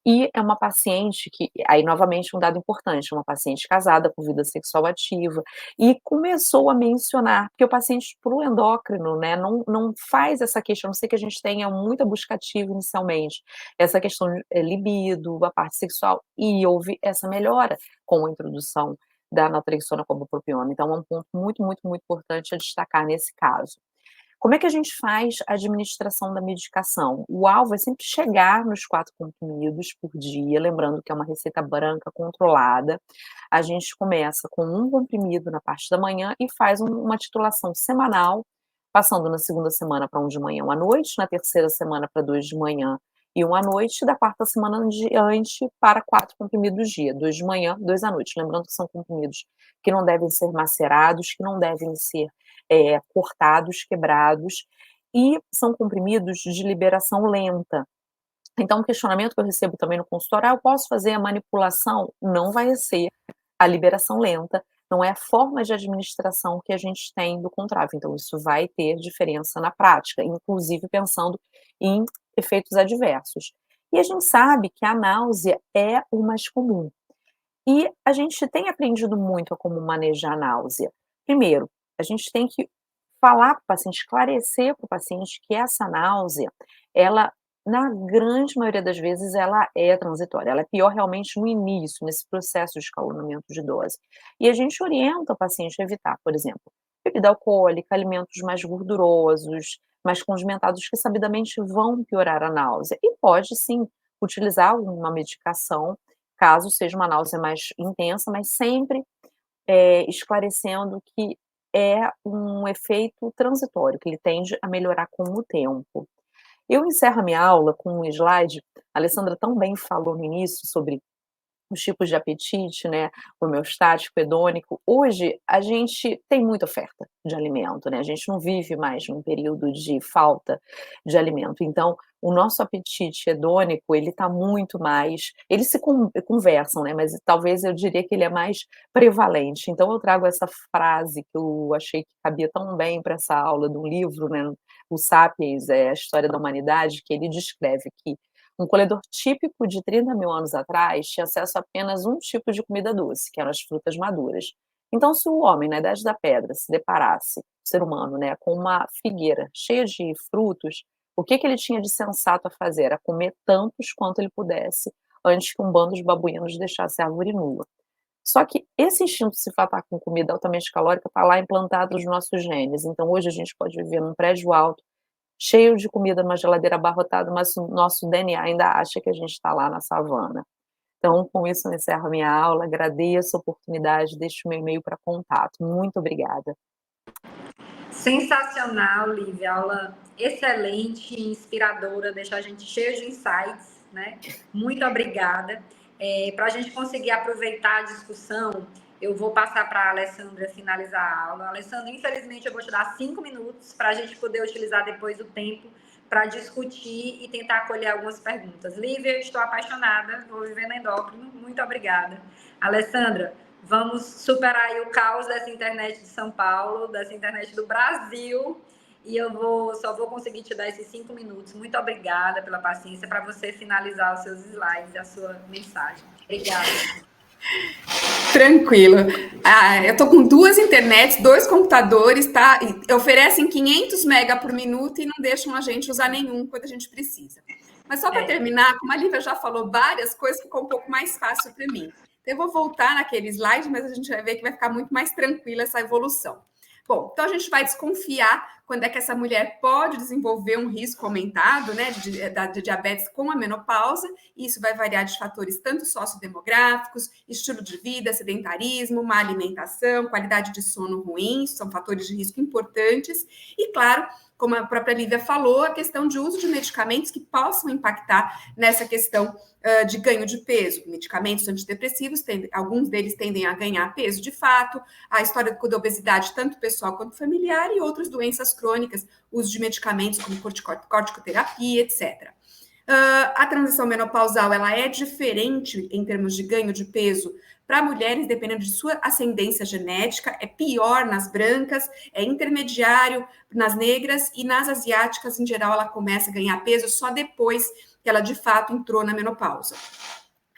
e é uma paciente que, aí novamente um dado importante, uma paciente casada com vida sexual ativa, e começou a mencionar, porque o paciente para o endócrino, né, não faz essa questão, a não ser que a gente tenha muita busca ativa inicialmente, essa questão de libido, a parte sexual, e houve essa melhora com a introdução da naltrexona com a bupropiona. Então é um ponto muito, muito, muito importante a destacar nesse caso. Como é que a gente faz a administração da medicação? O alvo é sempre chegar nos 4 comprimidos por dia, lembrando que é uma receita branca controlada. A gente começa com 1 comprimido na parte da manhã e faz uma titulação semanal, passando na segunda semana para 1 de manhã, 1 à noite, na terceira semana para 2 de manhã e 1 à noite, da quarta semana em diante para 4 comprimidos dia, 2 de manhã, 2 à noite. Lembrando que são comprimidos que não devem ser macerados, que não devem ser cortados, quebrados, e são comprimidos de liberação lenta. Então, um questionamento que eu recebo também no consultório: "Ah, eu posso fazer a manipulação?". Não vai ser a liberação lenta, não é a forma de administração que a gente tem do Contrave, então isso vai ter diferença na prática, inclusive pensando em efeitos adversos. E a gente sabe que a náusea é o mais comum. E a gente tem aprendido muito a como manejar a náusea. Primeiro, a gente tem que falar para o paciente, esclarecer para o paciente que essa náusea, ela, na grande maioria das vezes, ela é transitória, ela é pior realmente no início, nesse processo de escalonamento de dose. E a gente orienta o paciente a evitar, por exemplo, bebida alcoólica, alimentos mais gordurosos, mais condimentados, que sabidamente vão piorar a náusea. E pode sim utilizar uma medicação, caso seja uma náusea mais intensa, mas sempre esclarecendo que é um efeito transitório, que ele tende a melhorar com o tempo. Eu encerro a minha aula com um slide, a Alessandra também falou no início sobre os tipos de apetite, né, homeostático, hedônico. Hoje, a gente tem muita oferta de alimento, né, a gente não vive mais num período de falta de alimento. Então, o nosso apetite hedônico, ele está muito mais eles se conversam, né, mas talvez eu diria que ele é mais prevalente. Então eu trago essa frase que eu achei que cabia tão bem para essa aula do livro, né, o Sapiens, a História da Humanidade, que ele descreve que um colhedor típico de 30.000 anos atrás tinha acesso a apenas um tipo de comida doce, que eram as frutas maduras. Então, se o homem, na Idade da Pedra, se deparasse, o ser humano, né, com uma figueira cheia de frutos, o que ele tinha de sensato a fazer? Era comer tantos quanto ele pudesse, antes que um bando de babuínos deixasse a árvore nua. Só que esse instinto de se fartar com comida altamente calórica está lá implantado nos nossos genes. Então, hoje a gente pode viver num prédio alto, cheio de comida, numa geladeira abarrotada, mas o nosso DNA ainda acha que a gente está lá na savana. Então, com isso, eu encerro a minha aula. Agradeço a oportunidade, deixo meu e-mail para contato. Muito obrigada. Sensacional, Lívia. Aula excelente, inspiradora, deixa a gente cheio de insights, né? Muito obrigada. Para a gente conseguir aproveitar a discussão, eu vou passar para a Alessandra finalizar a aula. Alessandra, infelizmente, eu vou te dar 5 minutos para a gente poder utilizar depois o tempo para discutir e tentar acolher algumas perguntas. Lívia, estou apaixonada, vou viver na endócrino. Muito obrigada. Alessandra, vamos superar aí o caos dessa internet de São Paulo, dessa internet do Brasil, e eu só vou conseguir te dar esses 5 minutos. Muito obrigada pela paciência para você finalizar os seus slides e a sua mensagem. Obrigada. Tranquilo. Eu tô com 2 internets, 2 computadores, tá? E oferecem 500 mega por minuto e não deixam a gente usar nenhum quando a gente precisa. Mas só para terminar, como a Lívia já falou várias coisas, ficou um pouco mais fácil para mim. Eu vou voltar naquele slide, mas a gente vai ver que vai ficar muito mais tranquila essa evolução. Bom, então a gente vai desconfiar quando é que essa mulher pode desenvolver um risco aumentado, né, de diabetes com a menopausa, e isso vai variar de fatores tanto sociodemográficos, estilo de vida, sedentarismo, má alimentação, qualidade de sono ruim, são fatores de risco importantes, e claro, como a própria Lívia falou, a questão de uso de medicamentos que possam impactar nessa questão de ganho de peso. Medicamentos antidepressivos, alguns deles tendem a ganhar peso de fato, a história da obesidade, tanto pessoal quanto familiar, e outras doenças crônicas, uso de medicamentos como corticoterapia, etc. A transição menopausal, ela é diferente em termos de ganho de peso para mulheres, dependendo de sua ascendência genética, é pior nas brancas, é intermediário nas negras, e nas asiáticas, em geral, ela começa a ganhar peso só depois que ela, de fato, entrou na menopausa.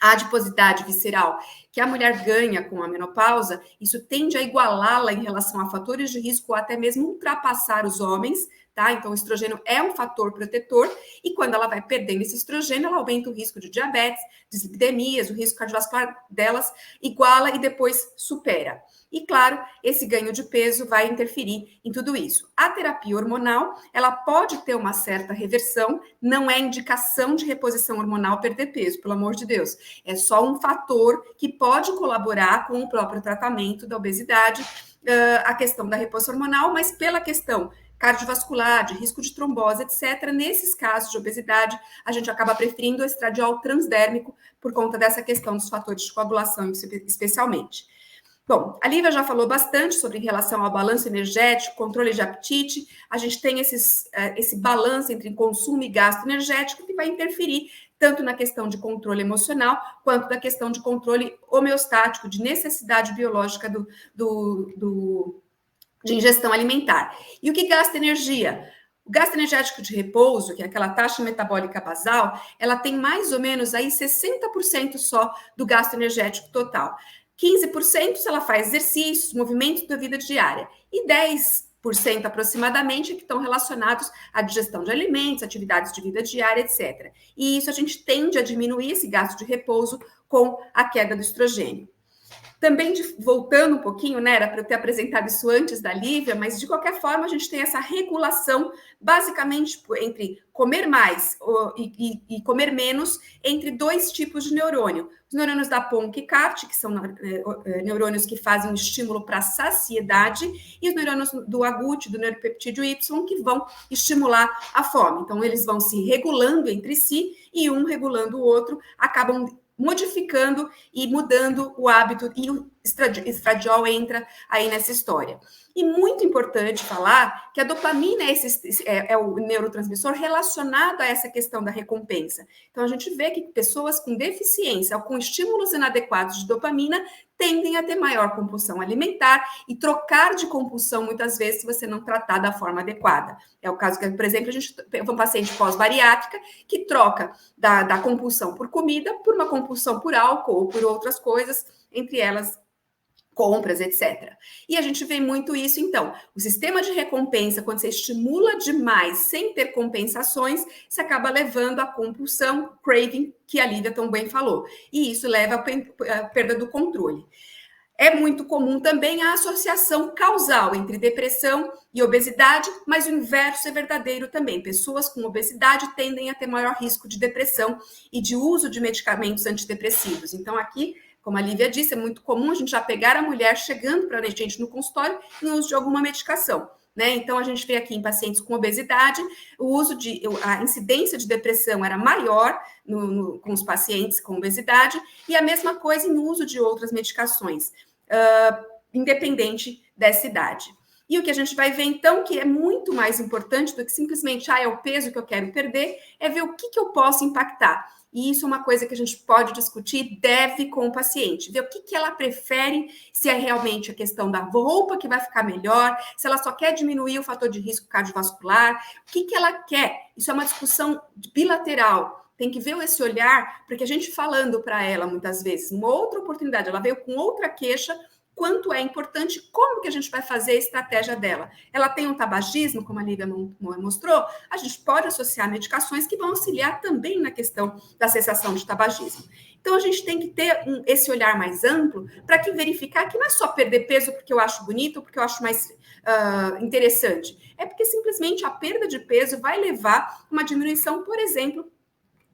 A adiposidade visceral que a mulher ganha com a menopausa, isso tende a igualá-la em relação a fatores de risco ou até mesmo ultrapassar os homens, tá? Então, o estrogênio é um fator protetor, e quando ela vai perdendo esse estrogênio, ela aumenta o risco de diabetes, dislipidemias, o risco cardiovascular delas iguala e depois supera. E, claro, esse ganho de peso vai interferir em tudo isso. A terapia hormonal, ela pode ter uma certa reversão, não é indicação de reposição hormonal perder peso, pelo amor de Deus. É só um fator que pode colaborar com o próprio tratamento da obesidade, a questão da reposição hormonal, mas pela questão cardiovascular, de risco de trombose, etc., nesses casos de obesidade, a gente acaba preferindo o estradiol transdérmico por conta dessa questão dos fatores de coagulação, especialmente. Bom, a Lívia já falou bastante sobre em relação ao balanço energético, controle de apetite. A gente tem esse balanço entre consumo e gasto energético que vai interferir tanto na questão de controle emocional, quanto da questão de controle homeostático, de necessidade biológica de ingestão alimentar. E o que gasta energia? O gasto energético de repouso, que é aquela taxa metabólica basal, ela tem mais ou menos aí 60% só do gasto energético total. 15% se ela faz exercícios, movimentos da vida diária, e 10% aproximadamente que estão relacionados à digestão de alimentos, atividades de vida diária, etc. E isso a gente tende a diminuir esse gasto de repouso com a queda do estrogênio. Também, voltando um pouquinho, né, era para eu ter apresentado isso antes da Lívia, mas de qualquer forma a gente tem essa regulação, basicamente entre comer mais e comer menos, entre 2 tipos de neurônio. Os neurônios da Ponck e CART, que são neurônios que fazem um estímulo para saciedade, e os neurônios do agútio, do neuropeptídeo Y, que vão estimular a fome. Então, eles vão se regulando entre si, e um regulando o outro, acabam modificando e mudando o hábito, e o estradiol entra aí nessa história. E muito importante falar que a dopamina é o neurotransmissor relacionado a essa questão da recompensa. Então, a gente vê que pessoas com deficiência ou com estímulos inadequados de dopamina tendem a ter maior compulsão alimentar e trocar de compulsão, muitas vezes, se você não tratar da forma adequada. É o caso que, por exemplo, a gente tem um paciente pós-bariátrica que troca da compulsão por comida por uma compulsão por álcool ou por outras coisas, entre elas compras, etc. E a gente vê muito isso, então. O sistema de recompensa, quando você estimula demais sem ter compensações, você acaba levando à compulsão, craving, que a Lívia tão bem falou. E isso leva à perda do controle. É muito comum também a associação causal entre depressão e obesidade, mas o inverso é verdadeiro também. Pessoas com obesidade tendem a ter maior risco de depressão e de uso de medicamentos antidepressivos. Então, aqui, como a Lívia disse, é muito comum a gente já pegar a mulher chegando para a gente no consultório no uso de alguma medicação, né? Então, a gente vê aqui em pacientes com obesidade, a incidência de depressão era maior com os pacientes com obesidade, e a mesma coisa em uso de outras medicações, independente dessa idade. E o que a gente vai ver, então, que é muito mais importante do que simplesmente, é o peso que eu quero perder, é ver o que eu posso impactar. E isso é uma coisa que a gente pode discutir, deve com o paciente, ver o que ela prefere, se é realmente a questão da roupa que vai ficar melhor, se ela só quer diminuir o fator de risco cardiovascular, o que ela quer. Isso é uma discussão bilateral. Tem que ver esse olhar, porque a gente falando para ela, muitas vezes, numa outra oportunidade, ela veio com outra queixa, quanto é importante, como que a gente vai fazer a estratégia dela. Ela tem um tabagismo, como a Lívia mostrou, a gente pode associar medicações que vão auxiliar também na questão da cessação de tabagismo. Então, a gente tem que ter esse olhar mais amplo para que verificar que não é só perder peso porque eu acho bonito ou porque eu acho mais interessante. É porque simplesmente a perda de peso vai levar a uma diminuição, por exemplo,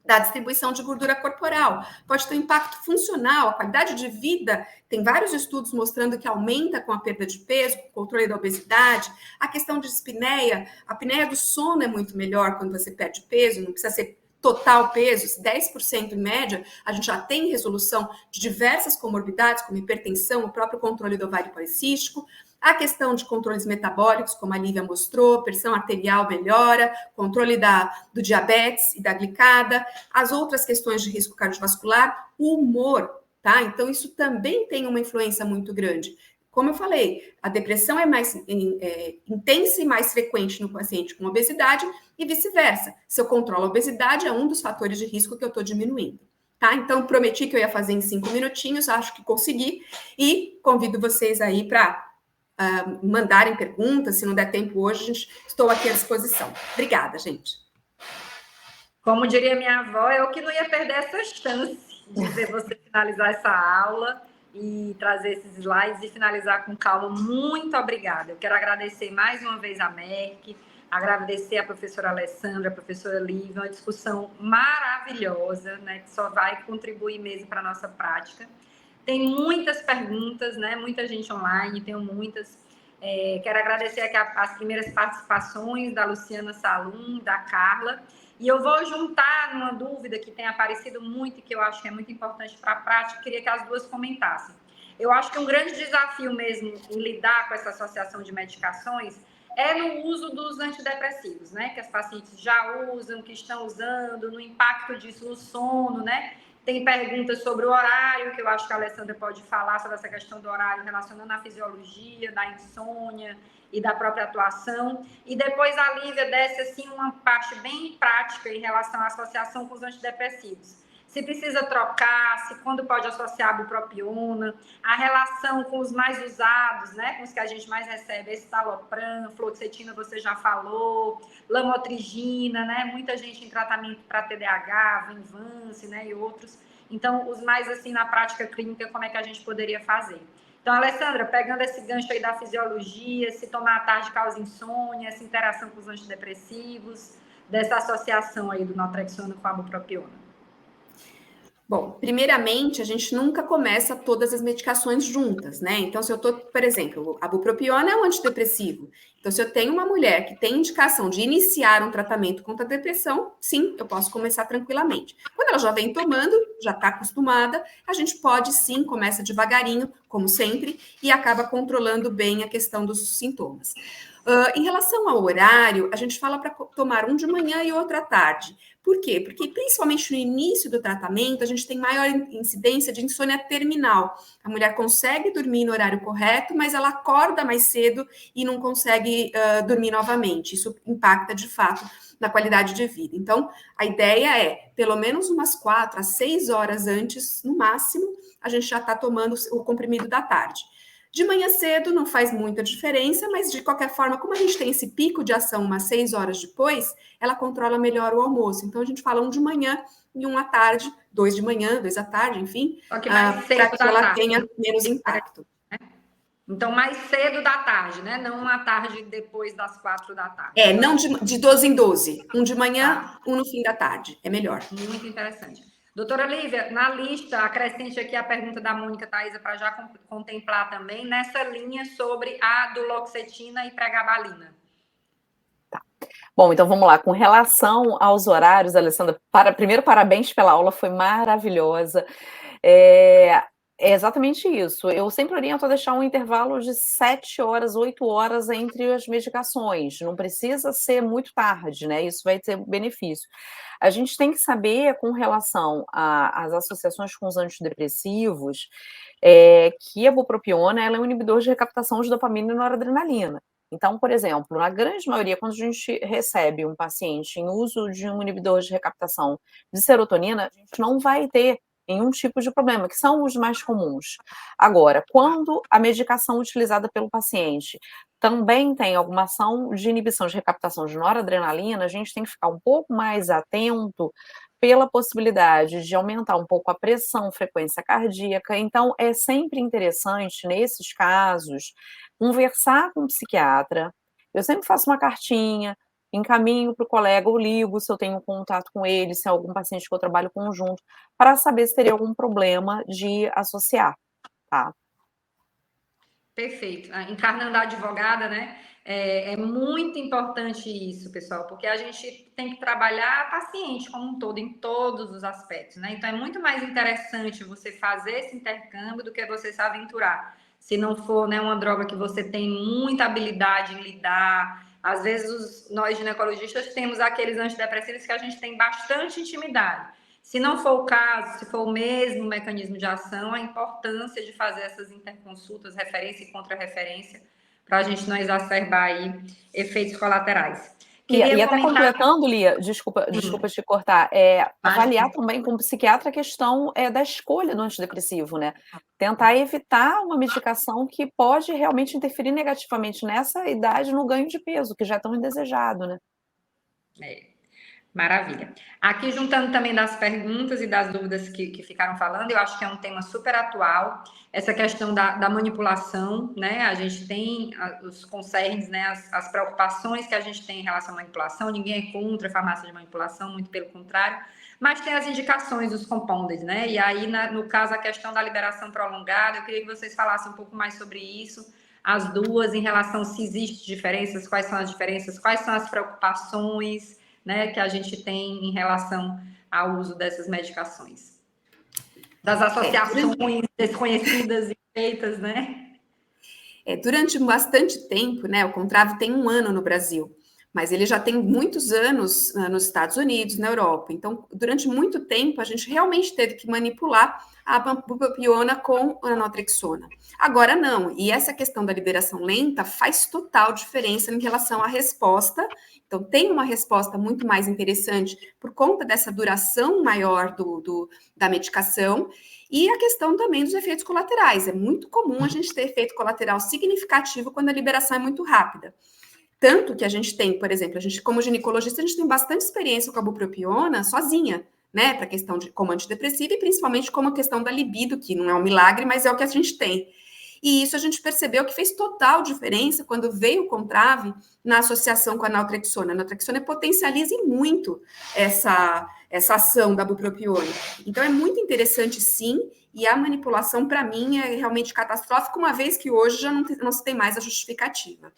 da distribuição de gordura corporal. Pode ter um impacto funcional, a qualidade de vida, tem vários estudos mostrando que aumenta com a perda de peso, com o controle da obesidade. A questão de dispneia, a apneia do sono é muito melhor quando você perde peso, não precisa ser total peso, 10% em média, a gente já tem resolução de diversas comorbidades, como hipertensão, o próprio controle do ovário policístico. A questão de controles metabólicos, como a Lívia mostrou, pressão arterial melhora, controle do diabetes e da glicada, as outras questões de risco cardiovascular, o humor, tá? Então, isso também tem uma influência muito grande. Como eu falei, a depressão é mais intensa e mais frequente no paciente com obesidade e vice-versa. Se eu controlo a obesidade, é um dos fatores de risco que eu estou diminuindo. Tá? Então, prometi que eu ia fazer em 5 minutinhos, acho que consegui, e convido vocês aí para mandarem perguntas, se não der tempo hoje, estou aqui à disposição. Obrigada, gente. Como diria minha avó, eu que não ia perder essa chance de ver você finalizar essa aula e trazer esses slides e finalizar com calma. Muito obrigada. Eu quero agradecer mais uma vez a Merck, agradecer a professora Alessandra, a professora Lívia, uma discussão maravilhosa, né, que só vai contribuir mesmo para a nossa prática. Tem muitas perguntas, né? Muita gente online, tenho muitas. Quero agradecer aqui as primeiras participações da Luciana Salum, da Carla. E eu vou juntar numa dúvida que tem aparecido muito e que eu acho que é muito importante para a prática, queria que as duas comentassem. Eu acho que um grande desafio mesmo em lidar com essa associação de medicações é no uso dos antidepressivos, né? Que as pacientes já usam, que estão usando, no impacto disso no sono, né? Tem perguntas sobre o horário, que eu acho que a Alessandra pode falar sobre essa questão do horário relacionando à fisiologia, da insônia e da própria atuação. E depois a Lívia desce assim, uma parte bem prática em relação à associação com os antidepressivos. Se precisa trocar, se quando pode associar a bupropiona, a relação com os mais usados, né, com os que a gente mais recebe, escitalopram, fluoxetina, você já falou, lamotrigina, né, muita gente em tratamento para TDAH, Venvance, né, e outros. Então, os mais assim na prática clínica, como é que a gente poderia fazer? Então, Alessandra, pegando esse gancho aí da fisiologia, se tomar à tarde causa insônia, essa interação com os antidepressivos, dessa associação aí do naltrexona com a bupropiona. Bom, primeiramente, a gente nunca começa todas as medicações juntas, né? Então, se eu tô, por exemplo, a bupropiona é um antidepressivo. Então, se eu tenho uma mulher que tem indicação de iniciar um tratamento contra a depressão, sim, eu posso começar tranquilamente. Quando ela já vem tomando, já está acostumada, a gente pode sim, começa devagarinho, como sempre, e acaba controlando bem a questão dos sintomas. Em relação ao horário, a gente fala para tomar um de manhã e outro à tarde. Por quê? Porque principalmente no início do tratamento, a gente tem maior incidência de insônia terminal. A mulher consegue dormir no horário correto, mas ela acorda mais cedo e não consegue dormir novamente. Isso impacta, de fato, na qualidade de vida. Então, a ideia é, pelo menos umas 4 a 6 horas antes, no máximo, a gente já está tomando o comprimido da tarde. De manhã cedo não faz muita diferença, mas de qualquer forma, como a gente tem esse pico de ação umas 6 horas depois, ela controla melhor o almoço. Então a gente fala um de manhã e um à tarde, 2 de manhã, 2 à tarde, enfim, Só que mais cedo para que ela tarde, tenha menos impacto. Então, mais cedo da tarde, né? Não uma tarde depois das 4 da tarde. Não de 12 em 12. Um de manhã, um no fim da tarde. É melhor. Muito interessante. Doutora Lívia, na lista, acrescente aqui a pergunta da Mônica Thaisa para já contemplar também nessa linha sobre a duloxetina e pregabalina. Tá. Bom, então vamos lá. Com relação aos horários, Alessandra, primeiro, parabéns pela aula, foi maravilhosa. É exatamente isso. Eu sempre oriento a deixar um intervalo de 7 horas, 8 horas entre as medicações. Não precisa ser muito tarde, né? Isso vai ter benefício. A gente tem que saber, com relação às associações com os antidepressivos, que a bupropiona ela é um inibidor de recaptação de dopamina e noradrenalina. Então, por exemplo, na grande maioria, quando a gente recebe um paciente em uso de um inibidor de recaptação de serotonina, a gente não vai ter nenhum tipo de problema, que são os mais comuns. Agora, quando a medicação utilizada pelo paciente também tem alguma ação de inibição de recaptação de noradrenalina, a gente tem que ficar um pouco mais atento pela possibilidade de aumentar um pouco a pressão, frequência cardíaca. Então, é sempre interessante, nesses casos, conversar com o psiquiatra. Eu sempre faço uma cartinha, encaminho para o colega, ou ligo se eu tenho contato com ele, se é algum paciente que eu trabalho conjunto, para saber se teria algum problema de associar, tá? Perfeito. Encarnando a advogada, né? É muito importante isso, pessoal, porque a gente tem que trabalhar a paciente como um todo, em todos os aspectos, né? Então, é muito mais interessante você fazer esse intercâmbio do que você se aventurar. Se não for, né, uma droga que você tem muita habilidade em lidar. Às vezes, nós ginecologistas temos aqueles antidepressivos que a gente tem bastante intimidade. Se não for o caso, se for o mesmo mecanismo de ação, a importância de fazer essas interconsultas, referência e contra-referência, para a gente não exacerbar aí efeitos colaterais. E até completando, Lia, desculpa te cortar, avaliar também com o psiquiatra a questão da escolha do antidepressivo, né? Tentar evitar uma medicação que pode realmente interferir negativamente nessa idade no ganho de peso, que já é tão indesejado, né? Maravilha. Aqui, juntando também das perguntas e das dúvidas que ficaram falando, eu acho que é um tema super atual, essa questão da manipulação, né? A gente tem os concerns, né? As preocupações que a gente tem em relação à manipulação, ninguém é contra a farmácia de manipulação, muito pelo contrário, mas tem as indicações dos compounders, né? E aí, no caso, a questão da liberação prolongada, eu queria que vocês falassem um pouco mais sobre isso, as duas, em relação se existem diferenças, quais são as diferenças, quais são as preocupações, né, que a gente tem em relação ao uso dessas medicações. Das associações desconhecidas e feitas, né? Durante bastante tempo, né, o Contrave tem 1 ano no Brasil, mas ele já tem muitos anos nos Estados Unidos, na Europa. Então, durante muito tempo, a gente realmente teve que manipular a bupropiona com a naltrexona. Agora não, e essa questão da liberação lenta faz total diferença em relação à resposta. Então, tem uma resposta muito mais interessante por conta dessa duração maior da medicação e a questão também dos efeitos colaterais. É muito comum a gente ter efeito colateral significativo quando a liberação é muito rápida. Tanto que a gente tem, por exemplo, a gente, como ginecologista, a gente tem bastante experiência com a bupropiona sozinha, né, para a questão de como antidepressiva e principalmente como a questão da libido, que não é um milagre, mas é o que a gente tem. E isso a gente percebeu que fez total diferença quando veio o Contrave na associação com a naltrexona. A naltrexona potencializa muito essa ação da bupropione. Então, é muito interessante, sim, e a manipulação, para mim, é realmente catastrófica, uma vez que hoje já não se tem mais a justificativa.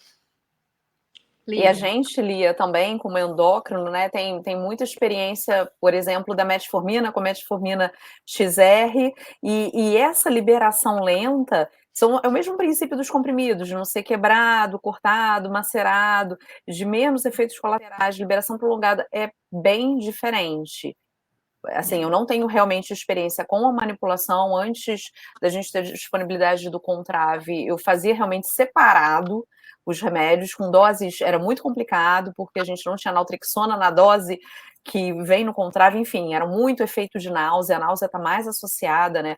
E a gente, Lia, também, como endócrino, né, tem muita experiência, por exemplo, da metformina com a metformina XR, e essa liberação lenta é o mesmo princípio dos comprimidos, de não ser quebrado, cortado, macerado, de menos efeitos colaterais, liberação prolongada, é bem diferente. Assim, eu não tenho realmente experiência com a manipulação. Antes da gente ter disponibilidade do Contrave, eu fazia realmente separado os remédios, com doses, era muito complicado, porque a gente não tinha naltrexona na dose que vem no Contrave, enfim, era muito efeito de náusea, a náusea está mais associada, né,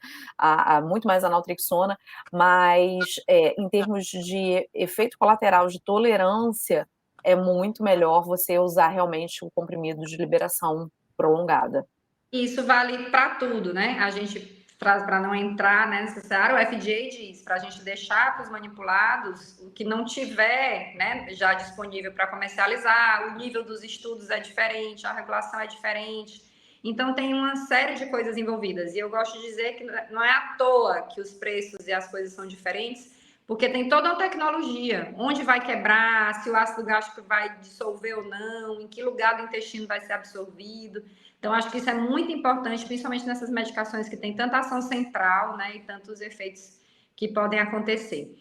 muito mais a naltrexona, mas em termos de efeito colateral, de tolerância, é muito melhor você usar realmente o comprimido de liberação prolongada. Isso vale para tudo, né? A gente traz para não entrar nessa área, o FDA diz para a gente deixar para os manipulados o que não tiver, né, já disponível para comercializar, o nível dos estudos é diferente, a regulação é diferente. Então, tem uma série de coisas envolvidas. E eu gosto de dizer que não é à toa que os preços e as coisas são diferentes, porque tem toda uma tecnologia. Onde vai quebrar, se o ácido gástrico vai dissolver ou não, em que lugar do intestino vai ser absorvido. Então, acho que isso é muito importante, principalmente nessas medicações que têm tanta ação central, né, e tantos efeitos que podem acontecer.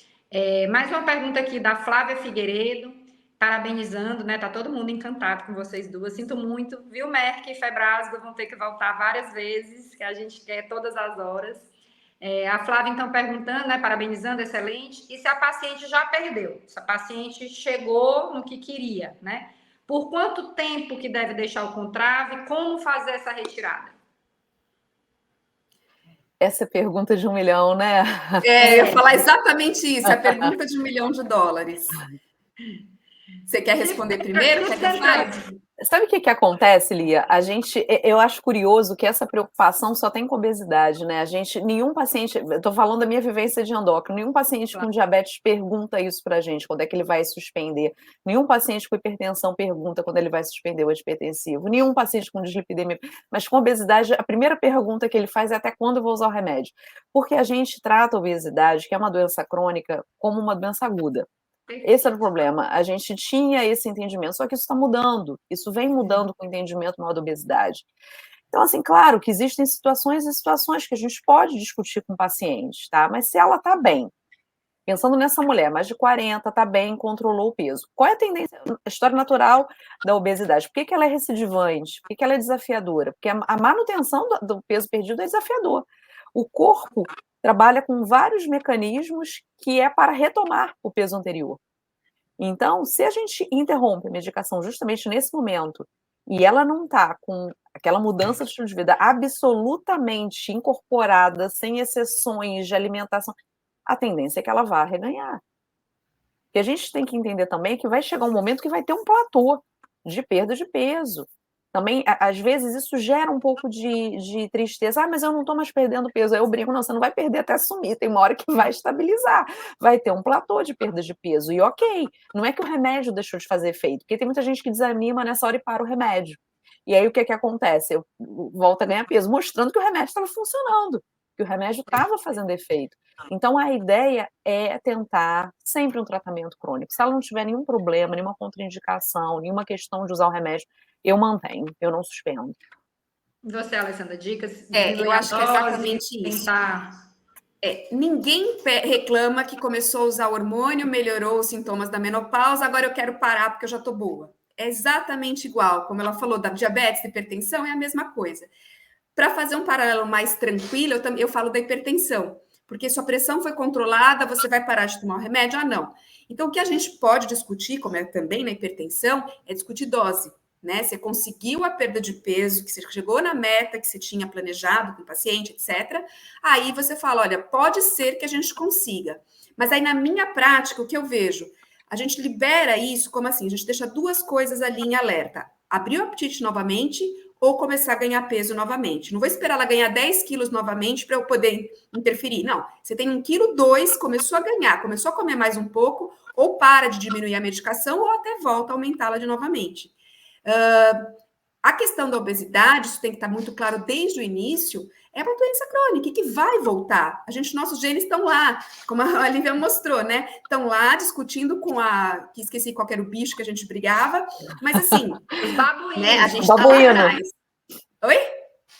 Mais uma pergunta aqui da Flávia Figueiredo, parabenizando, né? Tá todo mundo encantado com vocês duas. Sinto muito, viu, Merck e Febrasgo vão ter que voltar várias vezes, que a gente quer todas as horas. A Flávia, então, perguntando, né? Parabenizando, excelente. E se a paciente já perdeu? Se a paciente chegou no que queria, né? Por quanto tempo que deve deixar o Contrave? Como fazer essa retirada? Essa é pergunta de 1 milhão, né? Eu ia falar exatamente isso, a pergunta de $1 milhão. Você quer responder primeiro? Quer que eu fale? Sabe o que acontece, Lia? Eu acho curioso que essa preocupação só tem com obesidade, né? Nenhum paciente, eu tô falando da minha vivência de endócrino, nenhum paciente com diabetes pergunta isso pra gente, quando é que ele vai suspender. Nenhum paciente com hipertensão pergunta quando ele vai suspender o antihipertensivo. Nenhum paciente com dislipidemia. Mas com obesidade, a primeira pergunta que ele faz é até quando eu vou usar o remédio. Porque a gente trata a obesidade, que é uma doença crônica, como uma doença aguda. Esse era o problema. A gente tinha esse entendimento, só que isso está mudando. Isso vem mudando com o entendimento maior da obesidade. Então, assim, claro que existem situações e situações que a gente pode discutir com o paciente, tá? Mas se ela está bem, pensando nessa mulher, mais de 40, está bem, controlou o peso. Qual é a tendência, a história natural da obesidade? Por que ela é recidivante? Por que ela é desafiadora? Porque a manutenção do peso perdido é desafiador. O corpo trabalha com vários mecanismos que é para retomar o peso anterior. Então, se a gente interrompe a medicação justamente nesse momento e ela não está com aquela mudança de estilo de vida absolutamente incorporada, sem exceções de alimentação, a tendência é que ela vá reganhar. E a gente tem que entender também que vai chegar um momento que vai ter um platô de perda de peso. Também, às vezes, isso gera um pouco de tristeza. Mas eu não estou mais perdendo peso. Aí eu brinco, não, você não vai perder até sumir. Tem uma hora que vai estabilizar. Vai ter um platô de perda de peso. E ok, não é que o remédio deixou de fazer efeito. Porque tem muita gente que desanima nessa hora e para o remédio. E aí o que acontece? Eu volto a ganhar peso, mostrando que o remédio estava funcionando. Que o remédio estava fazendo efeito. Então, a ideia é tentar sempre um tratamento crônico. Se ela não tiver nenhum problema, nenhuma contraindicação, nenhuma questão de usar o remédio, eu mantenho, eu não suspendo. E você, Alessandra, dicas? Eu acho que é exatamente isso. Ninguém reclama que começou a usar hormônio, melhorou os sintomas da menopausa, agora eu quero parar porque eu já estou boa. É exatamente igual, como ela falou, da diabetes, da hipertensão, é a mesma coisa. Para fazer um paralelo mais tranquilo, eu falo da hipertensão, porque sua pressão foi controlada, você vai parar de tomar o remédio? Ah, não. Então, o que a gente pode discutir, como é também na hipertensão, é discutir dose, né? Você conseguiu a perda de peso, que você chegou na meta que você tinha planejado com o paciente, etc. Aí você fala, olha, pode ser que a gente consiga. Mas aí, na minha prática, o que eu vejo? A gente libera isso, como assim? A gente deixa duas coisas ali em alerta. Abrir o apetite novamente ou começar a ganhar peso novamente. Não vou esperar ela ganhar 10 quilos novamente para eu poder interferir. Não, você tem 1,2 kg, começou a ganhar, começou a comer mais um pouco, ou para de diminuir a medicação, ou até volta a aumentá-la de novamente. A questão da obesidade, isso tem que estar muito claro desde o início, é uma doença crônica que vai voltar. Nossos genes estão lá, como a Lívia mostrou, né? Estão lá discutindo com que esqueci qual era o bicho que a gente brigava, mas assim, Os babuínos. né? A gente O está lá babuíno. atrás. Oi?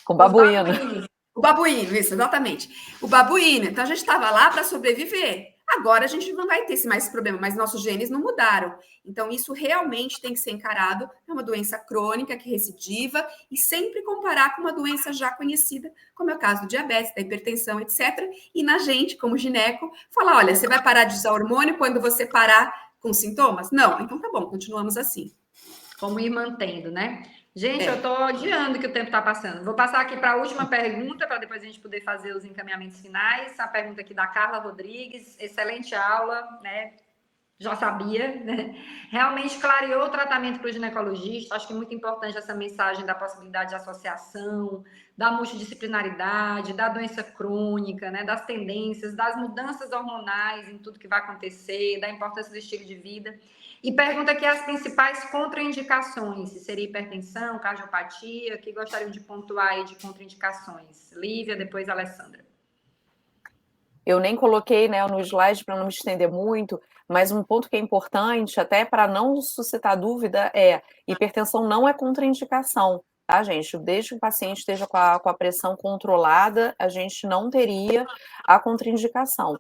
Com babuíno. O babuíno, isso, exatamente. O babuíno. Então, a gente estava lá para sobreviver. Agora, a gente não vai ter mais esse problema, mas nossos genes não mudaram. Então, isso realmente tem que ser encarado. É uma doença crônica, que recidiva, e sempre comparar com uma doença já conhecida, como é o caso do diabetes, da hipertensão, etc. E na gente, como gineco, falar, olha, você vai parar de usar hormônio quando você parar com sintomas? Não, então tá bom, continuamos assim. Como ir mantendo, né? Gente, eu estou odiando que o tempo está passando. Vou passar aqui para a última pergunta, para depois a gente poder fazer os encaminhamentos finais. A pergunta aqui da Carla Rodrigues. Excelente aula, né? Já sabia, né? Realmente clareou o tratamento para o ginecologista. Acho que é muito importante essa mensagem da possibilidade de associação, da multidisciplinaridade, da doença crônica, né? Das tendências, das mudanças hormonais em tudo que vai acontecer, da importância do estilo de vida. E pergunta aqui as principais contraindicações, se seria hipertensão, cardiopatia, que gostariam de pontuar aí de contraindicações. Lívia, depois a Alessandra. Eu nem coloquei, né, no slide para não me estender muito, mas um ponto que é importante, até para não suscitar dúvida, é hipertensão não é contraindicação, tá, gente? Desde que o paciente esteja com a pressão controlada, a gente não teria a contraindicação.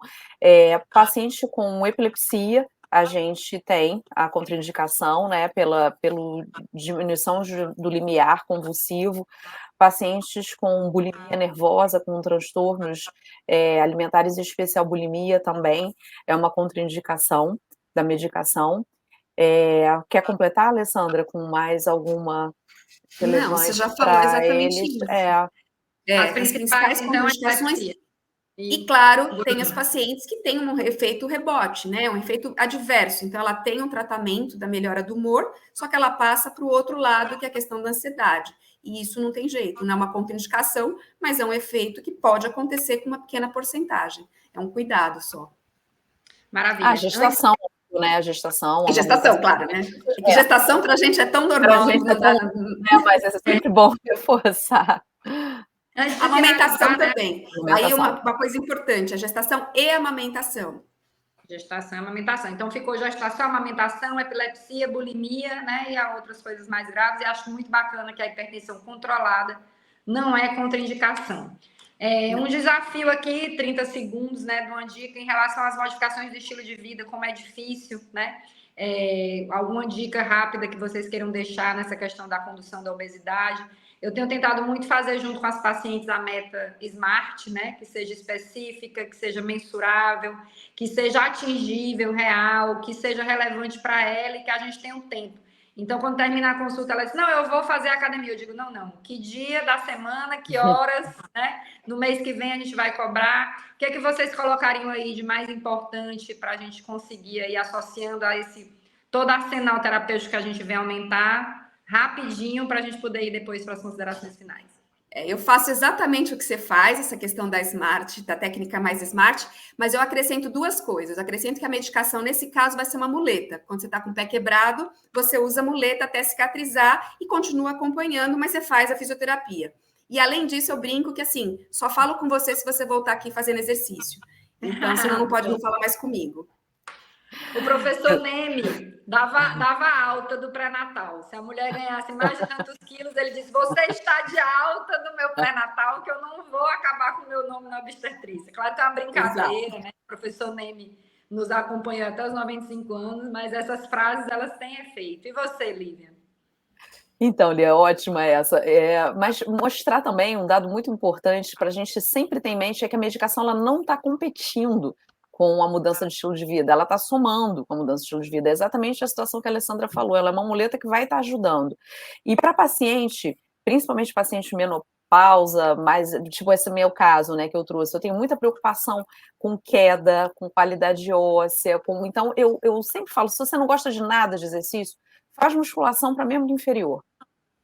Paciente com epilepsia, a gente tem a contraindicação, né, pela diminuição do limiar convulsivo. Pacientes com bulimia nervosa, com transtornos alimentares, em especial bulimia também, é uma contraindicação da medicação. Quer completar, Alessandra, com mais alguma relevância? Não, você já falou exatamente eles? isso. As principais contraindicações. E, claro, tem as pacientes que têm um efeito rebote, né? Um efeito adverso. Então, ela tem um tratamento da melhora do humor, só que ela passa para o outro lado, que é a questão da ansiedade. E isso não tem jeito, não é uma contraindicação, mas é um efeito que pode acontecer com uma pequena porcentagem. É um cuidado só. Maravilha. A gestação, né? A gestação. E gestação, claro, né? É que gestação para a gente é tão normal. Gente é tão, mas é sempre bom reforçar. A amamentação também. Aí uma coisa importante, a gestação e a amamentação. Gestação e amamentação. Então, ficou gestação, amamentação, epilepsia, bulimia, né? E há outras coisas mais graves. E acho muito bacana que a hipertensão controlada não é contraindicação. Um desafio aqui, 30 segundos, né? De uma dica em relação às modificações do estilo de vida, como é difícil, né? Alguma dica rápida que vocês queiram deixar nessa questão da condução da obesidade? Eu tenho tentado muito fazer junto com as pacientes a meta SMART, né? Que seja específica, que seja mensurável, que seja atingível, real, que seja relevante para ela e que a gente tenha um tempo. Então, quando terminar a consulta, ela diz, não, eu vou fazer academia. Eu digo, não. Que dia da semana, que horas, né? No mês que vem a gente vai cobrar. O que é que vocês colocariam aí de mais importante para a gente conseguir aí, associando a todo arsenal terapêutico que a gente vem aumentar, rapidinho, para a gente poder ir depois para as considerações finais. Eu faço exatamente o que você faz, essa questão da SMART, da técnica mais SMART, mas eu acrescento duas coisas. Eu acrescento que a medicação, nesse caso, vai ser uma muleta. Quando você está com o pé quebrado, você usa a muleta até cicatrizar e continua acompanhando, mas você faz a fisioterapia. E, além disso, eu brinco que, assim, só falo com você se você voltar aqui fazendo exercício. Então, senão não pode não falar mais comigo. O professor Neme dava alta do pré-natal. Se a mulher ganhasse mais de tantos quilos, ele disse, você está de alta do meu pré-natal, que eu não vou acabar com o meu nome na obstetrícia. Claro que é uma brincadeira, né? O professor Neme nos acompanhou até os 95 anos, mas essas frases, elas têm efeito. E você, Lívia? Então, Lia, ótima essa. Mas mostrar também um dado muito importante para a gente sempre ter em mente é que a medicação ela não está competindo com a mudança de estilo de vida, ela está somando com a mudança de estilo de vida. É exatamente a situação que a Alessandra falou, ela é uma muleta que vai estar ajudando. E para paciente, principalmente paciente menopausa, mais, tipo esse meu caso, né, que eu trouxe, eu tenho muita preocupação com queda, com qualidade óssea, então eu sempre falo, se você não gosta de nada de exercício, faz musculação para membro inferior.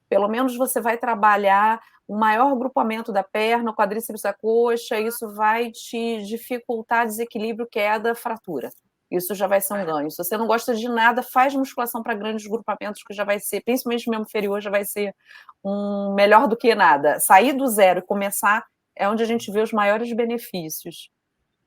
Pelo menos você vai trabalhar o maior agrupamento da perna, o quadríceps da coxa, isso vai te dificultar desequilíbrio, queda, fratura. isso já vai ser um ganho. Se você não gosta de nada, faz musculação para grandes grupamentos, que já vai ser, principalmente membro inferior, já vai ser melhor do que nada. Sair do zero e começar é onde a gente vê os maiores benefícios.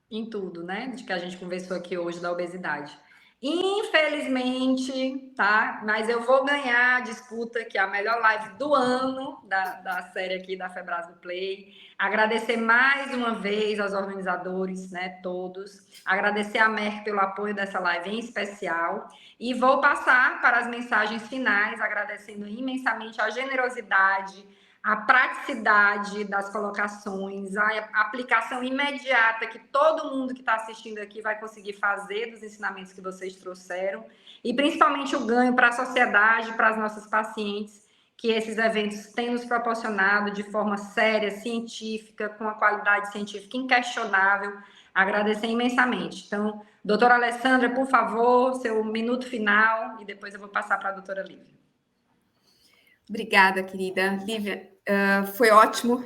Em tudo, né? De que a gente conversou aqui hoje da obesidade. Infelizmente, tá? Mas eu vou ganhar a disputa, que é a melhor live do ano da série aqui da Febrasgo Play. Agradecer mais uma vez aos organizadores, né? Todos. Agradecer a Merck pelo apoio dessa live em especial. E vou passar para as mensagens finais, agradecendo imensamente a generosidade, a praticidade das colocações, a aplicação imediata que todo mundo que está assistindo aqui vai conseguir fazer dos ensinamentos que vocês trouxeram, e principalmente o ganho para a sociedade, para as nossas pacientes, que esses eventos têm nos proporcionado de forma séria, científica, com a qualidade científica inquestionável. Agradecer imensamente. Então, doutora Alessandra, por favor, seu minuto final, e depois eu vou passar para a doutora Lívia. Obrigada, querida. Lívia, foi ótimo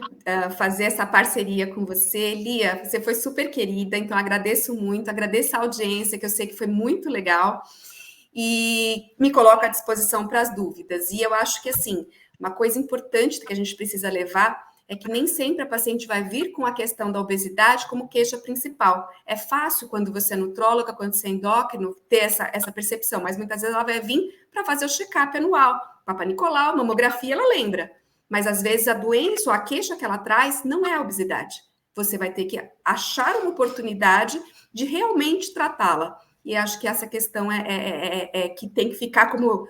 fazer essa parceria com você. Lia, você foi super querida, então agradeço muito, agradeço a audiência, que eu sei que foi muito legal, e me coloco à disposição para as dúvidas. E eu acho que, assim, uma coisa importante que a gente precisa levar é que nem sempre a paciente vai vir com a questão da obesidade como queixa principal. É fácil, quando você é nutróloga, quando você é endócrino, ter essa percepção, mas muitas vezes ela vai vir para fazer o check-up anual. Papa Nicolau, mamografia, ela lembra. Mas, às vezes, a doença ou a queixa que ela traz não é a obesidade. Você vai ter que achar uma oportunidade de realmente tratá-la. E acho que essa questão é que tem que ficar como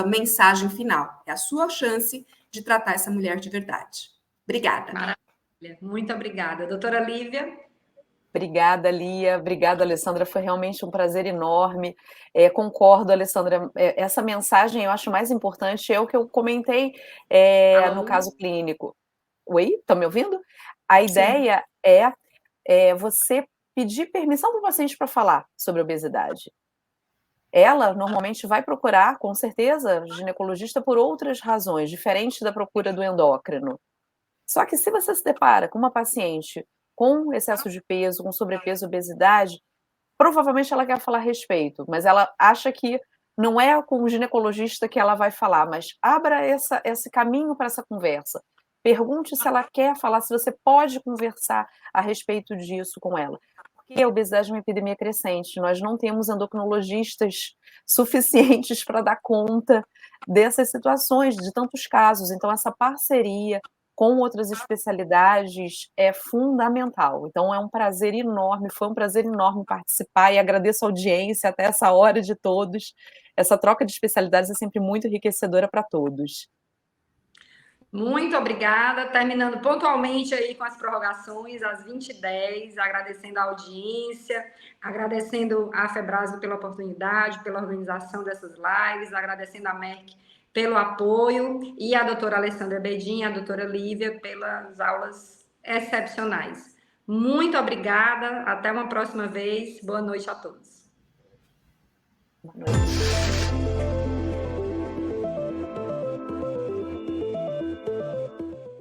mensagem final. É a sua chance de tratar essa mulher de verdade. Obrigada. Maravilha. Muito obrigada. Doutora Lívia? Obrigada, Lia. Obrigada, Alessandra. Foi realmente um prazer enorme. Concordo, Alessandra. Essa mensagem eu acho mais importante. É o que eu comentei no caso clínico. Oi? Estão me ouvindo? A ideia é você pedir permissão para o paciente para falar sobre obesidade. Ela normalmente vai procurar, com certeza, ginecologista por outras razões, diferente da procura do endócrino. Só que se você se depara com uma paciente com excesso de peso, com sobrepeso, obesidade, provavelmente ela quer falar a respeito, mas ela acha que não é com o ginecologista que ela vai falar, mas abra esse caminho para essa conversa. Pergunte se ela quer falar, se você pode conversar a respeito disso com ela. Porque a obesidade é uma epidemia crescente, nós não temos endocrinologistas suficientes para dar conta dessas situações, de tantos casos. Então, essa parceria com outras especialidades é fundamental. Então, é um prazer enorme, foi um prazer enorme participar, e agradeço a audiência até essa hora de todos. Essa troca de especialidades é sempre muito enriquecedora para todos. Muito obrigada. Terminando pontualmente aí com as prorrogações, às 20h10, agradecendo a audiência, agradecendo a Febrasgo pela oportunidade, pela organização dessas lives, agradecendo a Merck pelo apoio, e a doutora Alessandra Bedin, a doutora Lívia, pelas aulas excepcionais. Muito obrigada, até uma próxima vez, boa noite a todos. Boa noite.